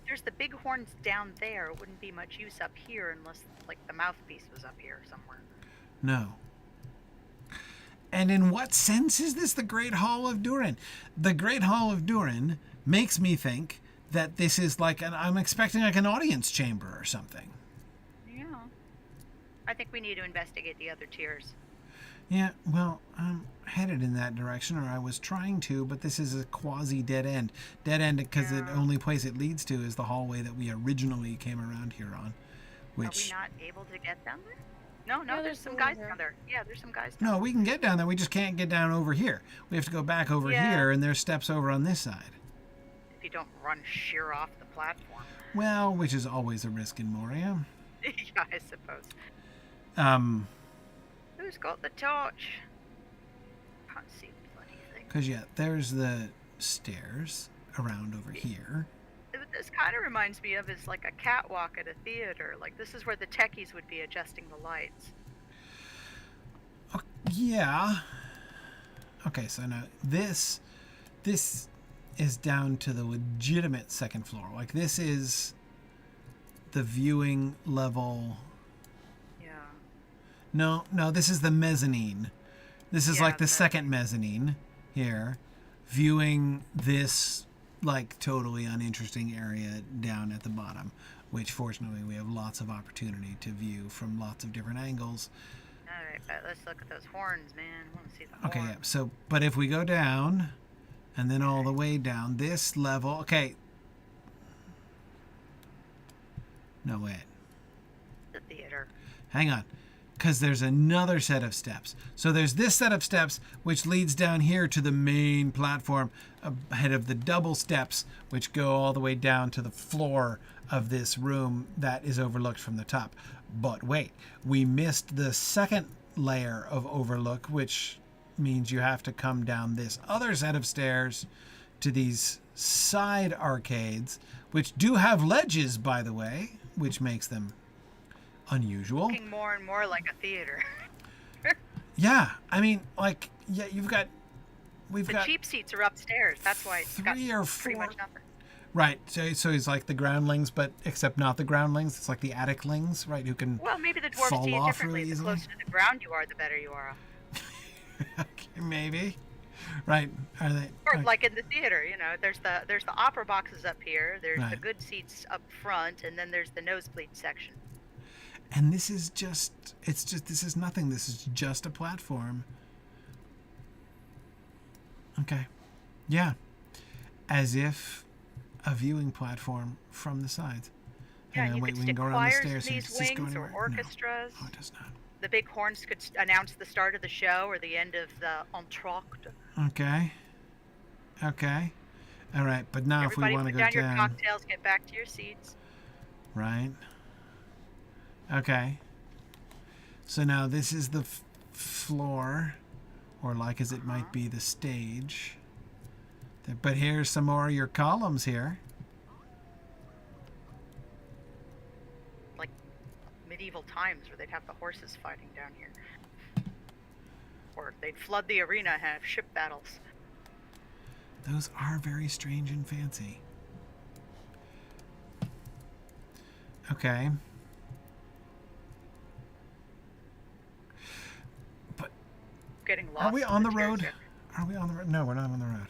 there's the big horns down there. It wouldn't be much use up here unless, like, the mouthpiece was up here somewhere. No. And in what sense is this the Great Hall of Durin? The Great Hall of Durin makes me think that this is like I'm expecting like an audience chamber or something. Yeah. I think we need to investigate the other tiers. Yeah, well, I'm headed in that direction, or I was trying to, but this is a quasi-dead end. Dead end because the only place it leads to is the hallway that we originally came around here on. Which... Are we not able to get down there? No, Yeah, there's some guys down there. Yeah, there's some guys down No, there. we can get down there. We just can't get down over here. We have to go back over here, and there's steps over on this side. If you don't run sheer off the platform. Well, which is always a risk in Moria. Yeah, I suppose. Who's got the torch? Can't see bloody thing. Because, yeah, there's the stairs around over here. This kind of reminds me of is like a catwalk at a theater. Like, this is where the techies would be adjusting the lights. Yeah. Okay, so now this is down to the legitimate second floor. Like, this is the viewing level. Yeah. No, this is the mezzanine. This is like the second mezzanine here, viewing this like totally uninteresting area down at the bottom, which fortunately we have lots of opportunity to view from lots of different angles. All right, but let's look at those horns, man. I want to see the horns. Okay, yeah. So, but if we go down and then all the way down this level, okay. No, wait. The theater. Hang on. Because there's another set of steps. So there's this set of steps, which leads down here to the main platform ahead of the double steps, which go all the way down to the floor of this room that is overlooked from the top. But wait, we missed the second layer of overlook, which means you have to come down this other set of stairs to these side arcades, which do have ledges, by the way, which makes them unusual. Looking more and more like a theater. Yeah, I mean, like, yeah, we've The got cheap seats are upstairs. That's why it's got three or pretty four. much nothing. Right, so he's like the groundlings, but except not the groundlings. It's like the atticlings, right? Who can Well, maybe the dwarves fall see it off differently. really The easily. closer to the ground you are, the better you are. Okay, maybe. Right? Are they? Or okay. like in the theater, you know, there's the opera boxes up here, there's the Right. good seats up front, and then there's the nosebleed section. And this is just, this is nothing. This is just a platform. Okay. Yeah. As if a viewing platform from the sides. Yeah, And and then you could we can stick go around the choirs stairs. in here. these Does this go wings or anywhere? No. orchestras. Oh, it does not. The big horns could announce the start of the show or the end of the entr'acte. Okay. Okay. All right, but now Everybody if we want to put go down your down, cocktails, get back to your seats. right? Okay. So now this is the floor, or like as it might be, the stage. But here's some more of your columns here. Like medieval times where they'd have the horses fighting down here. Or they'd flood the arena and have ship battles. Those are very strange and fancy. Okay. But Getting lost. are we in on the chairs road? here. Are we on the road? No, we're not on the road.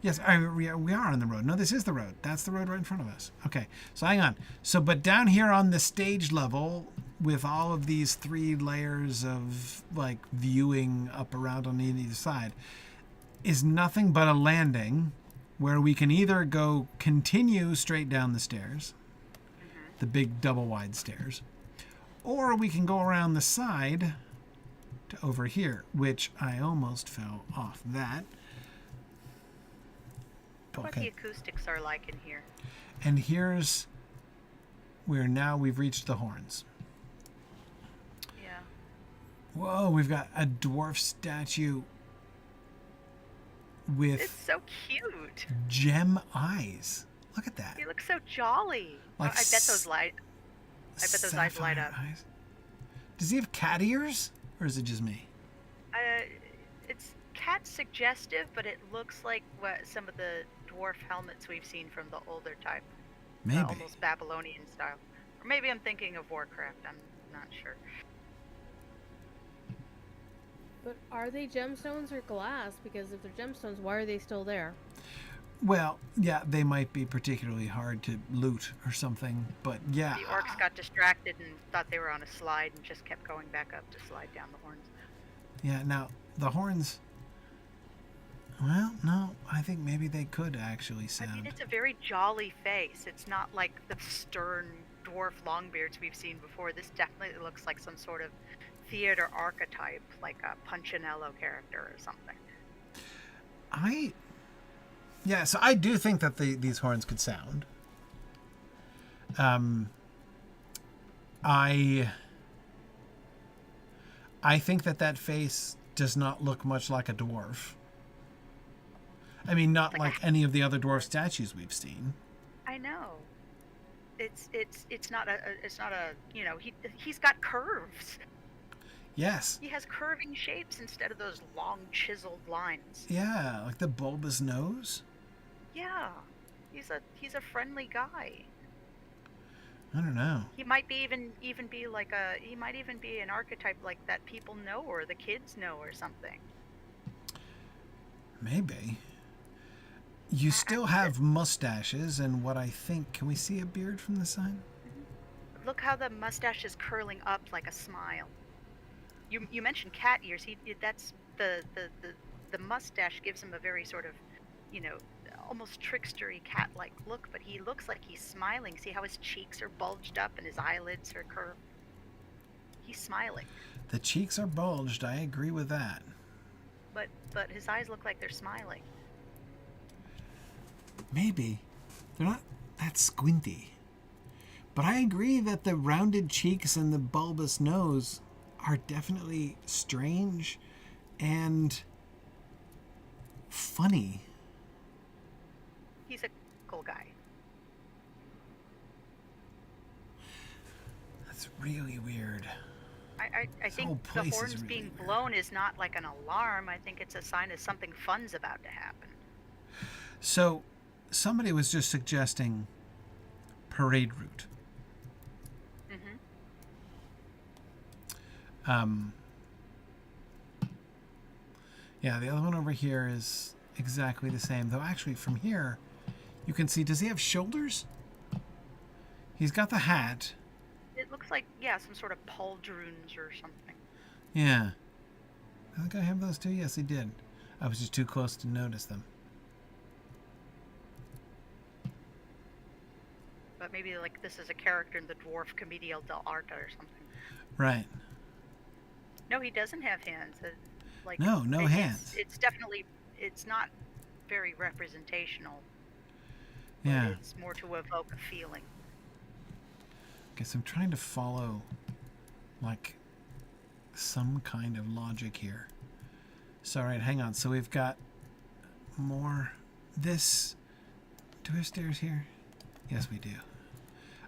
Yes, we are on the road. No, this is the road. That's the road right in front of us. Okay, so hang on. So, but down here on the stage level, with all of these 3 layers of, like, viewing up around on either side, is nothing but a landing where we can either go continue straight down the stairs, the big double wide stairs, or we can go around the side to over here, which I almost fell off that. What the acoustics are like in here. And here's where now we've reached the horns. Yeah. Whoa, we've got a dwarf statue with It's so cute. gem eyes. Look at that. He looks so jolly. Like I bet those light. I bet those eyes light sapphire up. eyes. Does he have cat ears? Or is it just me? It's cat suggestive, but it looks like what some of the dwarf helmets we've seen from the older type. Maybe. Almost Babylonian style. Or maybe I'm thinking of Warcraft. I'm not sure. But are they gemstones or glass? Because if they're gemstones, why are they still there? Well, yeah, they might be particularly hard to loot or something, but yeah. The orcs got distracted and thought they were on a slide and just kept going back up to slide down the horns. Yeah, now, the horns... Well, no, I think maybe they could actually sound... I mean, it's a very jolly face. It's not like the stern dwarf longbeards we've seen before. This definitely looks like some sort of theater archetype, like a Punchinello character or something. Yeah, so I do think that these horns could sound. I think that face does not look much like a dwarf. I mean, not like any of the other dwarf statues we've seen. I know. It's not a you know, he's got curves. Yes. He has curving shapes instead of those long chiseled lines. Yeah, like the bulbous nose. Yeah. He's a friendly guy. I don't know. He might be even be like he might even be an archetype like that people know or the kids know or something. Maybe. You still have mustaches and what I think... Can we see a beard from the side? Look how the mustache is curling up like a smile. You mentioned cat ears. That's the mustache gives him a very sort of, almost trickstery cat-like look, but he looks like he's smiling. See how his cheeks are bulged up and his eyelids are curved? He's smiling. The cheeks are bulged. I agree with that. But his eyes look like they're smiling. Maybe. They're not that squinty. But I agree that the rounded cheeks and the bulbous nose are definitely strange and funny. He's a cool guy. That's really weird. I think the horns really being weird. Blown is not like an alarm. I think it's a sign that something fun's about to happen. So, somebody was just suggesting parade route. Yeah, the other one over here is exactly the same. Though actually from here, you can see, does he have shoulders? He's got the hat. It looks like, yeah, some sort of pauldrons or something. Yeah. I think I have those too. Yes, he did. I was just too close to notice them. But maybe like this is a character in the Dwarf Commedia dell'arte or something. Right. No, he doesn't have hands. No hands. It's definitely, it's not very representational. Yeah. It's more to evoke a feeling. Guess I'm trying to follow, like, some kind of logic here. So, all right, hang on. So we've got more. This. Do we have stairs here? Yes, we do.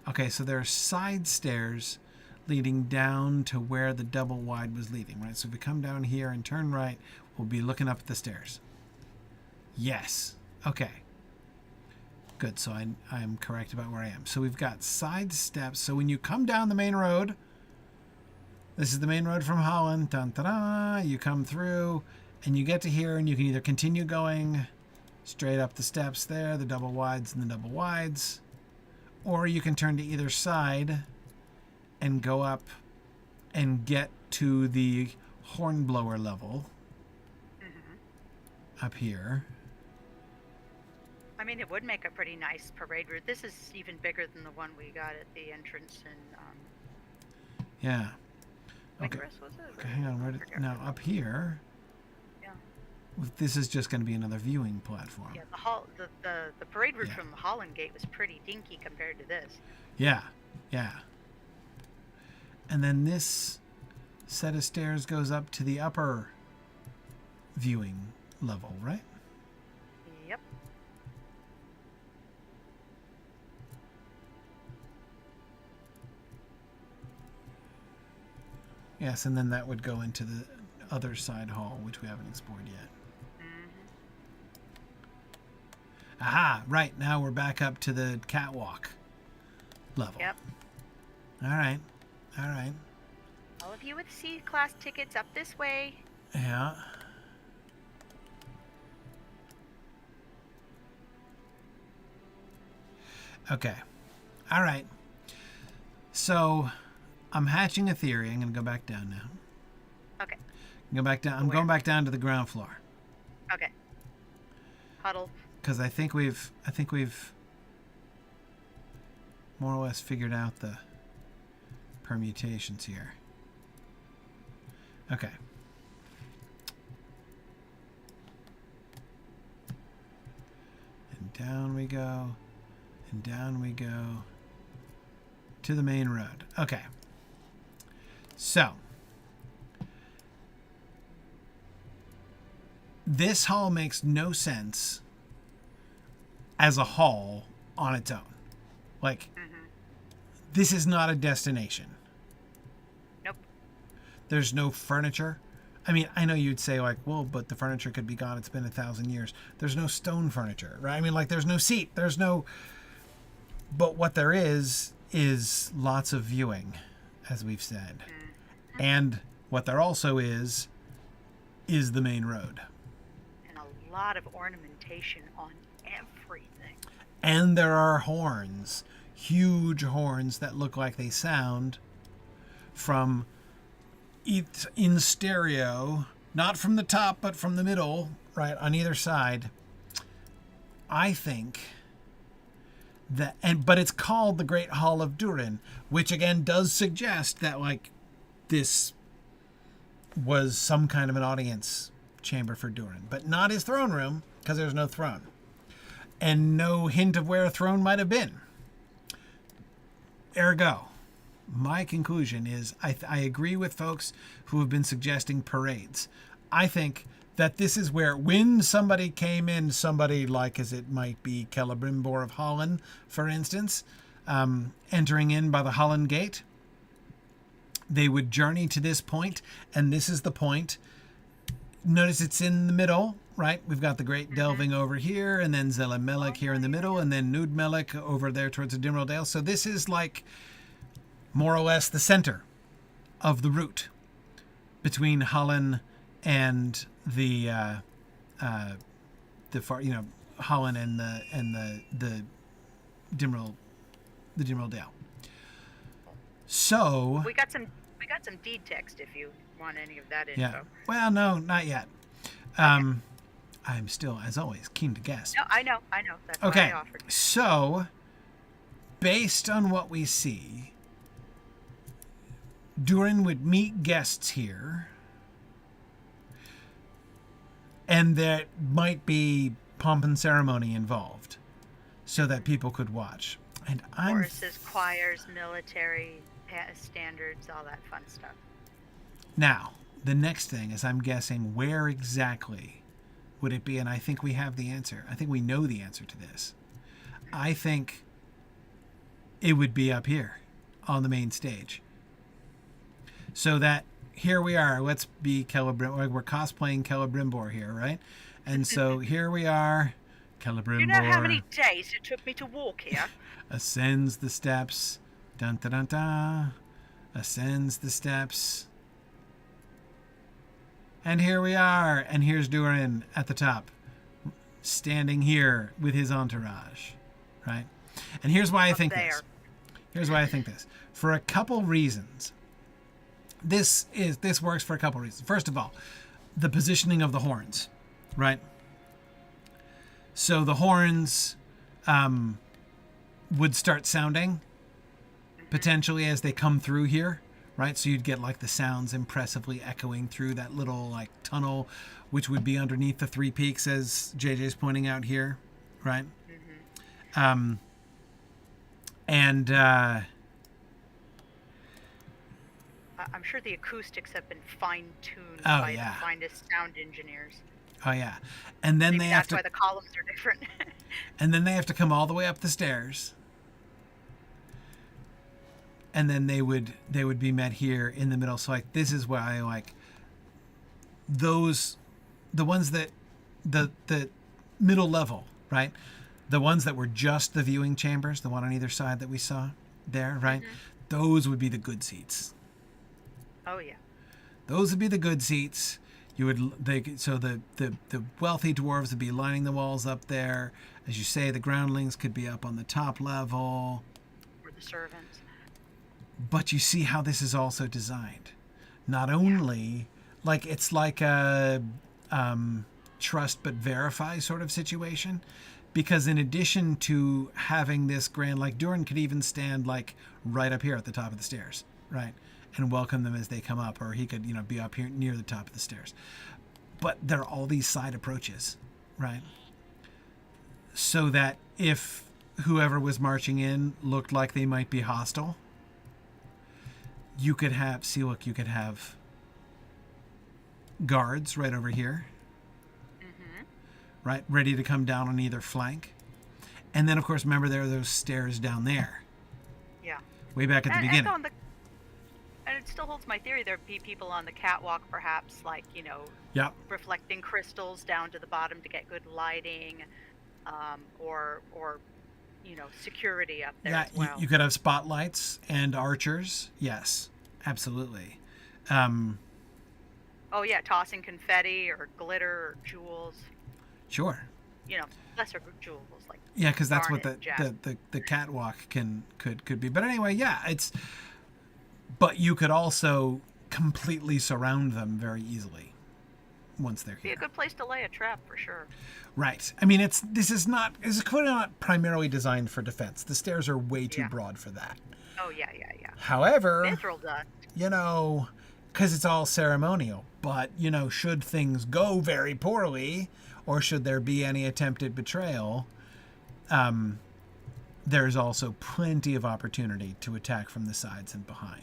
Okay, so there are side stairs leading down to where the double wide was leading, right? So if we come down here and turn right, we'll be looking up at the stairs. Yes. Okay. Good, so I'm correct about where I am. So we've got side steps. So when you come down the main road, this is the main road from Holland, dun-da-da, you come through, and you get to here, and you can either continue going straight up the steps there, the double wides and the double wides, or you can turn to either side and go up and get to the hornblower level up here. I mean, it would make a pretty nice parade route. This is even bigger than the one we got at the entrance in. Yeah. Okay. Was it? Okay, hang on. Now up here. Yeah. This is just going to be another viewing platform. Yeah. The parade route from the Holland Gate was pretty dinky compared to this. Yeah. Yeah. And then this set of stairs goes up to the upper viewing level, right? Yep. Yes, and then that would go into the other side hall, which we haven't explored yet. Aha, right. Now we're back up to the catwalk level. Yep. All right. All right. All of you with C-class tickets up this way. Yeah. Okay. All right. So I'm hatching a theory. I'm going to go back down now. Okay. Go back down. I'm going back down to the ground floor. Okay. Huddle. Because I think we've more or less figured out the permutations here. Okay. And down we go. And down we go. To the main road. Okay. So. This hall makes no sense as a hall on its own. Like, this is not a destination. Nope. There's no furniture. I mean, I know you'd say, like, well, but the furniture could be gone. It's been 1,000 years. There's no stone furniture, right? I mean, like, there's no seat. There's no... But what there is lots of viewing, as we've said. And what there also is the main road. And a lot of ornamentation on And there are horns, huge horns that look like they sound from in stereo, not from the top, but from the middle, right, on either side. I think that, but it's called the Great Hall of Durin, which again does suggest that like this was some kind of an audience chamber for Durin, but not his throne room, because there's no throne and no hint of where a throne might have been. Ergo, my conclusion is I agree with folks who have been suggesting parades. I think that this is where, when somebody came in, somebody like, as it might be Celebrimbor of Holland, for instance, entering in by the Holland Gate, they would journey to this point, and this is the point. Notice it's in the middle, right? We've got the Great Delving over here, and then Zelemelek here in the middle, and then Nudmelek over there towards the Dimril Dale. So this is like more or less the center of the route between Holland and the far, Holland and the Dimril Dale. So we got some deed text if you want any of that info. yeah. Well, no, not yet. I'm still, as always, keen to guess. No, I know. That's Okay. why I offered. So, based on what we see, Durin would meet guests here, and there might be pomp and ceremony involved, so that people could watch. And Horses, choirs, military standards, all that fun stuff. Now, the next thing is I'm guessing where exactly would it be, and I think we have the answer. I think we know the answer to this. I think it would be up here on the main stage. So that here we are. Let's be Celebrimbor. We're cosplaying Celebrimbor here, right? And so here we are. Celebrimbor. You know how many days it took me to walk here? Ascends the steps. Dun dun dun dun. Ascends the steps. And here we are. And here's Durin at the top, standing here with his entourage, right? And here's why I think this. Here's why I think this. For a couple reasons. This works for a couple reasons. First of all, the positioning of the horns, right? So the horns would start sounding potentially as they come through here, right? So you'd get like the sounds impressively echoing through that little like tunnel, which would be underneath the three peaks, as JJ's pointing out here, right? Mm-hmm. I'm sure the acoustics have been fine-tuned Oh, by yeah. the finest sound engineers. Oh yeah, and then Maybe they have that's why the columns are different. and then they have to come all the way up the stairs, and then they would be met here in the middle. So like this is why I like those, the ones that the middle level, right? The ones that were just the viewing chambers, the one on either side that we saw there, right? Mm-hmm. Those would be the good seats. Oh yeah. Those would be the good seats. So the wealthy dwarves would be lining the walls up there. As you say, the groundlings could be up on the top level. Or the servants. But you see how this is also designed. Not only, like, it's like a trust but verify sort of situation. Because in addition to having this grand, like Durin could even stand like right up here at the top of the stairs, right? And welcome them as they come up, or he could, be up here near the top of the stairs. But there are all these side approaches, right? So that if whoever was marching in looked like they might be hostile, you could have, you could have guards right over here, right? Ready to come down on either flank. And then, of course, remember there are those stairs down there. Yeah. Way back at the beginning. And it still holds my theory there'd be people on the catwalk, perhaps, like, Yep. reflecting crystals down to the bottom to get good lighting, or security up there as well. You could have spotlights and archers. Yes, absolutely. Oh, yeah, tossing confetti or glitter or jewels. Sure. lesser jewels like Yeah, because that's what garnet, jasper. the catwalk could be. But anyway, yeah, it's. But you could also completely surround them very easily once they're Be a here. good place to lay a trap for sure. Right. I mean, this is clearly not primarily designed for defense. The stairs are way too Yeah. broad for that. Oh yeah. However, Mithril dust. Because it's all ceremonial. But, should things go very poorly, or should there be any attempted betrayal, there's also plenty of opportunity to attack from the sides and behind.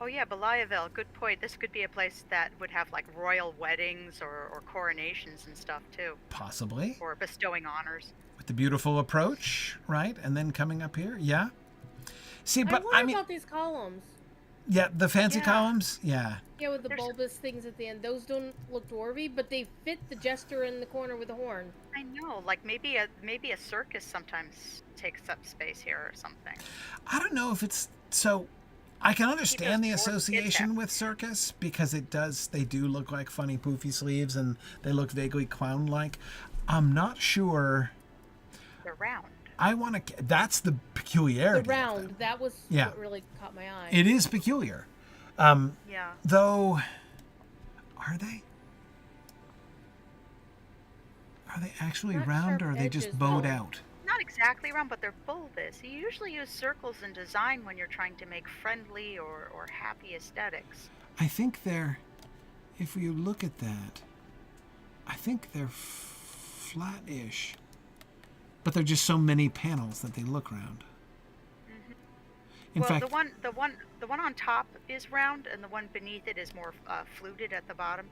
Oh yeah, Beliaville, good point. This could be a place that would have like royal weddings or coronations and stuff too, Possibly. or bestowing honors. With the beautiful approach, right? And then coming up here. Yeah. See, I but wonder I mean, about these columns. yeah, the fancy Yeah. columns. Yeah. Yeah, with the There's- bulbous things at the end. Those don't look dwarvy, but they fit the jester in the corner with the horn. I know, like maybe a circus sometimes takes up space here or something. I don't know if it's so. I can understand the those dwarf kids association out. with circus because they do look like funny poofy sleeves and they look vaguely clown-like. I'm not sure. They're round. That's the peculiarity. The of round, them. that was Yeah. what really caught my eye. It is peculiar. Yeah. Though, are they? Are they actually Not round sharp or are they just edges, bowed though. out? Not exactly round, but they're bulbous. You usually use circles in design when you're trying to make friendly or happy aesthetics. I think they're, if you look at that, I think they're flat-ish. But they're just so many panels that they look round. In Well, fact, the one on top is round, and the one beneath it is more fluted at the bottom.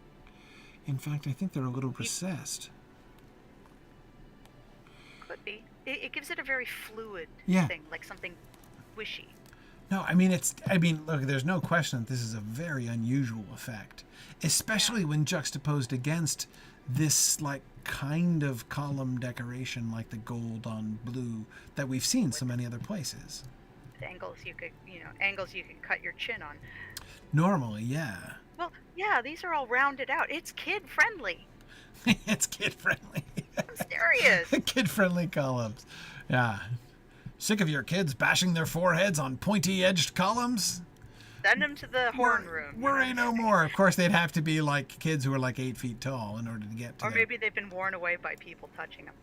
I think they're a little recessed. Could be. It gives it a very fluid Yeah. thing, like something squishy. No, look, there's no question that this is a very unusual effect, especially when juxtaposed against this, like, kind of column decoration, like the gold on blue that we've seen so many other places. Angles you could cut your chin on. Normally, yeah. Well, yeah, these are all rounded out. It's kid friendly. It's kid-friendly. I'm serious. Kid-friendly columns. Yeah. Sick of your kids bashing their foreheads on pointy-edged columns? Send them to the horn room. Worry no more. Of course, they'd have to be like kids who are like 8 feet tall in order to get to Or them. maybe they've been worn away by people touching them.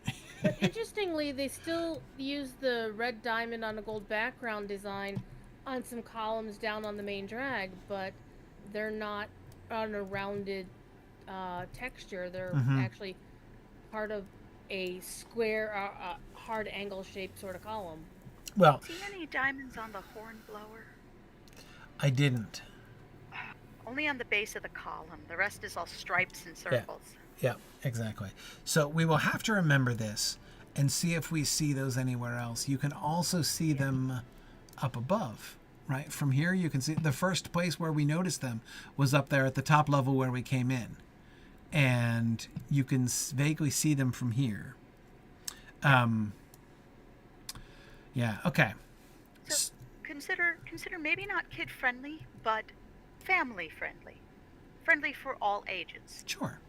But interestingly, they still use the red diamond on a gold background design on some columns down on the main drag, but they're not on a rounded texture. They're actually part of a square, hard angle shaped sort of column. Well, See any diamonds on the horn blower? I didn't. Only on the base of the column. The rest is all stripes and circles. Yeah, exactly. So we will have to remember this and see if we see those anywhere else. You can also see them up above, right? From here, you can see the first place where we noticed them was up there at the top level where we came in. And you can vaguely see them from here. Yeah, okay. So consider maybe not kid friendly, but family friendly. Friendly for all ages. Sure.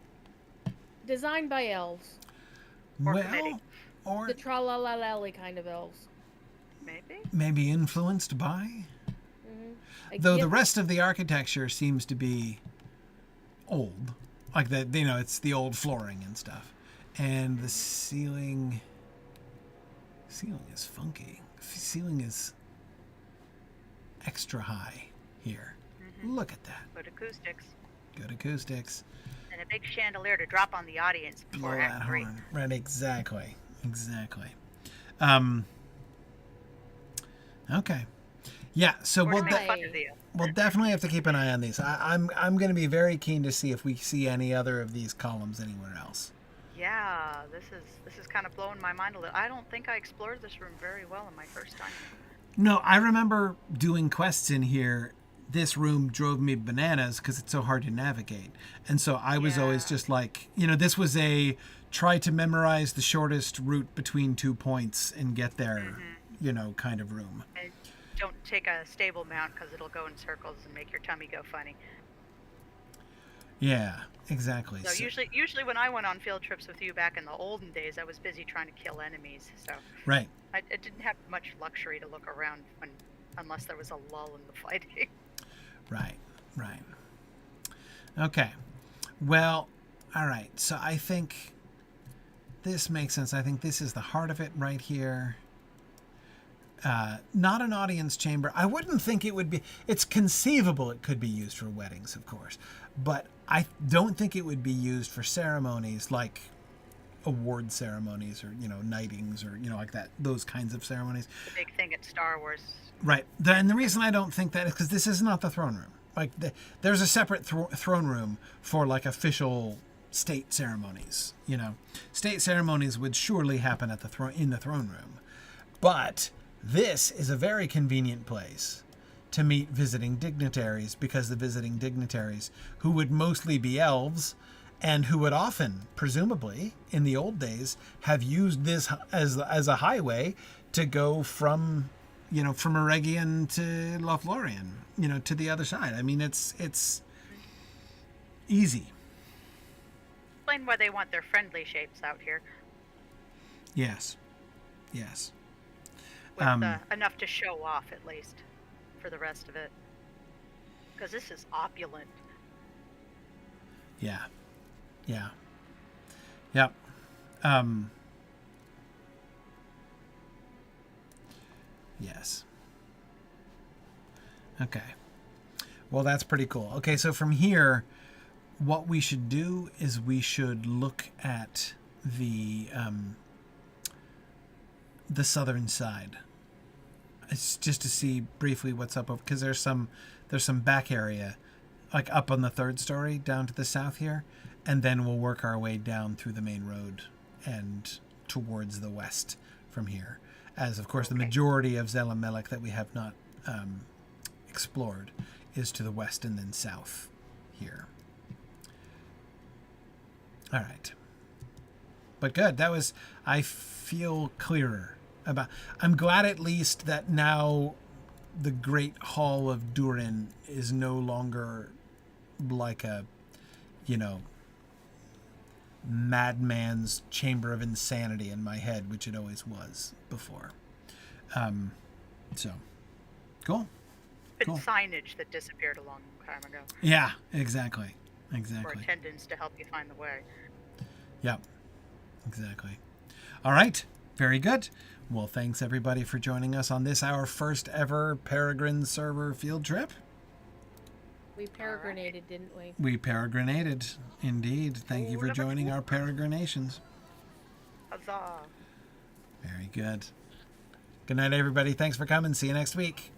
Designed by elves. Or committee. or The tra-la-la-lally kind of elves. Maybe. influenced by. Mm-hmm. Though the rest of the architecture seems to be old. Like it's the old flooring and stuff. And the ceiling is funky. The ceiling is extra high here. Look at that. Good acoustics. Good acoustics. And a big chandelier to drop on the audience Blow before that Act 3. horn. Right, exactly. Okay. Yeah, so Or we'll, to make fun de- of you. we'll definitely have to keep an eye on these. I'm going to be very keen to see if we see any other of these columns anywhere else. Yeah, this is kind of blowing my mind a little. I don't think I explored this room very well in my first time. No, I remember doing quests in here. This room drove me bananas because it's so hard to navigate. And so I was always Yeah. just like, this was a try to memorize the shortest route between 2 points and get there, kind of room. And don't take a stable mount because it'll go in circles and make your tummy go funny. Yeah, exactly. So usually when I went on field trips with you back in the olden days, I was busy trying to kill enemies. So Right, I didn't have much luxury to look around unless there was a lull in the fighting. right, right. Okay. Well, all right. So I think this makes sense. I think this is the heart of it right here. Not an audience chamber. I wouldn't think it would be. It's conceivable it could be used for weddings, of course, but I don't think it would be used for ceremonies like award ceremonies or knightings or like that, those kinds of ceremonies. The big thing at Star Wars. Right. And the reason I don't think that is because this is not the throne room. Like there's a separate throne room for like official state ceremonies. State ceremonies would surely happen at in the throne room, but this is a very convenient place to meet visiting dignitaries, because the visiting dignitaries, who would mostly be elves and who would often, presumably in the old days, have used this as a highway to go from Eregion to Lothlorien, to the other side. I mean, it's easy. Explain why they want their friendly shapes out here. Yes. With enough to show off, at least, for the rest of it. Because this is opulent. Yeah. Yep. Yes. Okay. Well, that's pretty cool. Okay, so from here, what we should do is we should look at the southern side. It's just to see briefly what's up, because there's some back area, like up on the third story down to the south here, and then we'll work our way down through the main road and towards the west from here. As of course the majority of Zelamelech that we have not explored is to the west and then south here. All right. But good. I feel clearer about. I'm glad at least that now the Great Hall of Durin is no longer like a, madman's chamber of insanity in my head, which it always was before. So, cool. It's signage that disappeared a long time ago. Yeah, exactly. For attendants to help you find the way. Yep, exactly. All right, very good. Well, thanks everybody for joining us on this, our first ever Peregrine server field trip. We peregrinated, didn't we? We peregrinated, indeed. Thank you for joining our peregrinations. Huzzah. Very good. Good night, everybody. Thanks for coming. See you next week.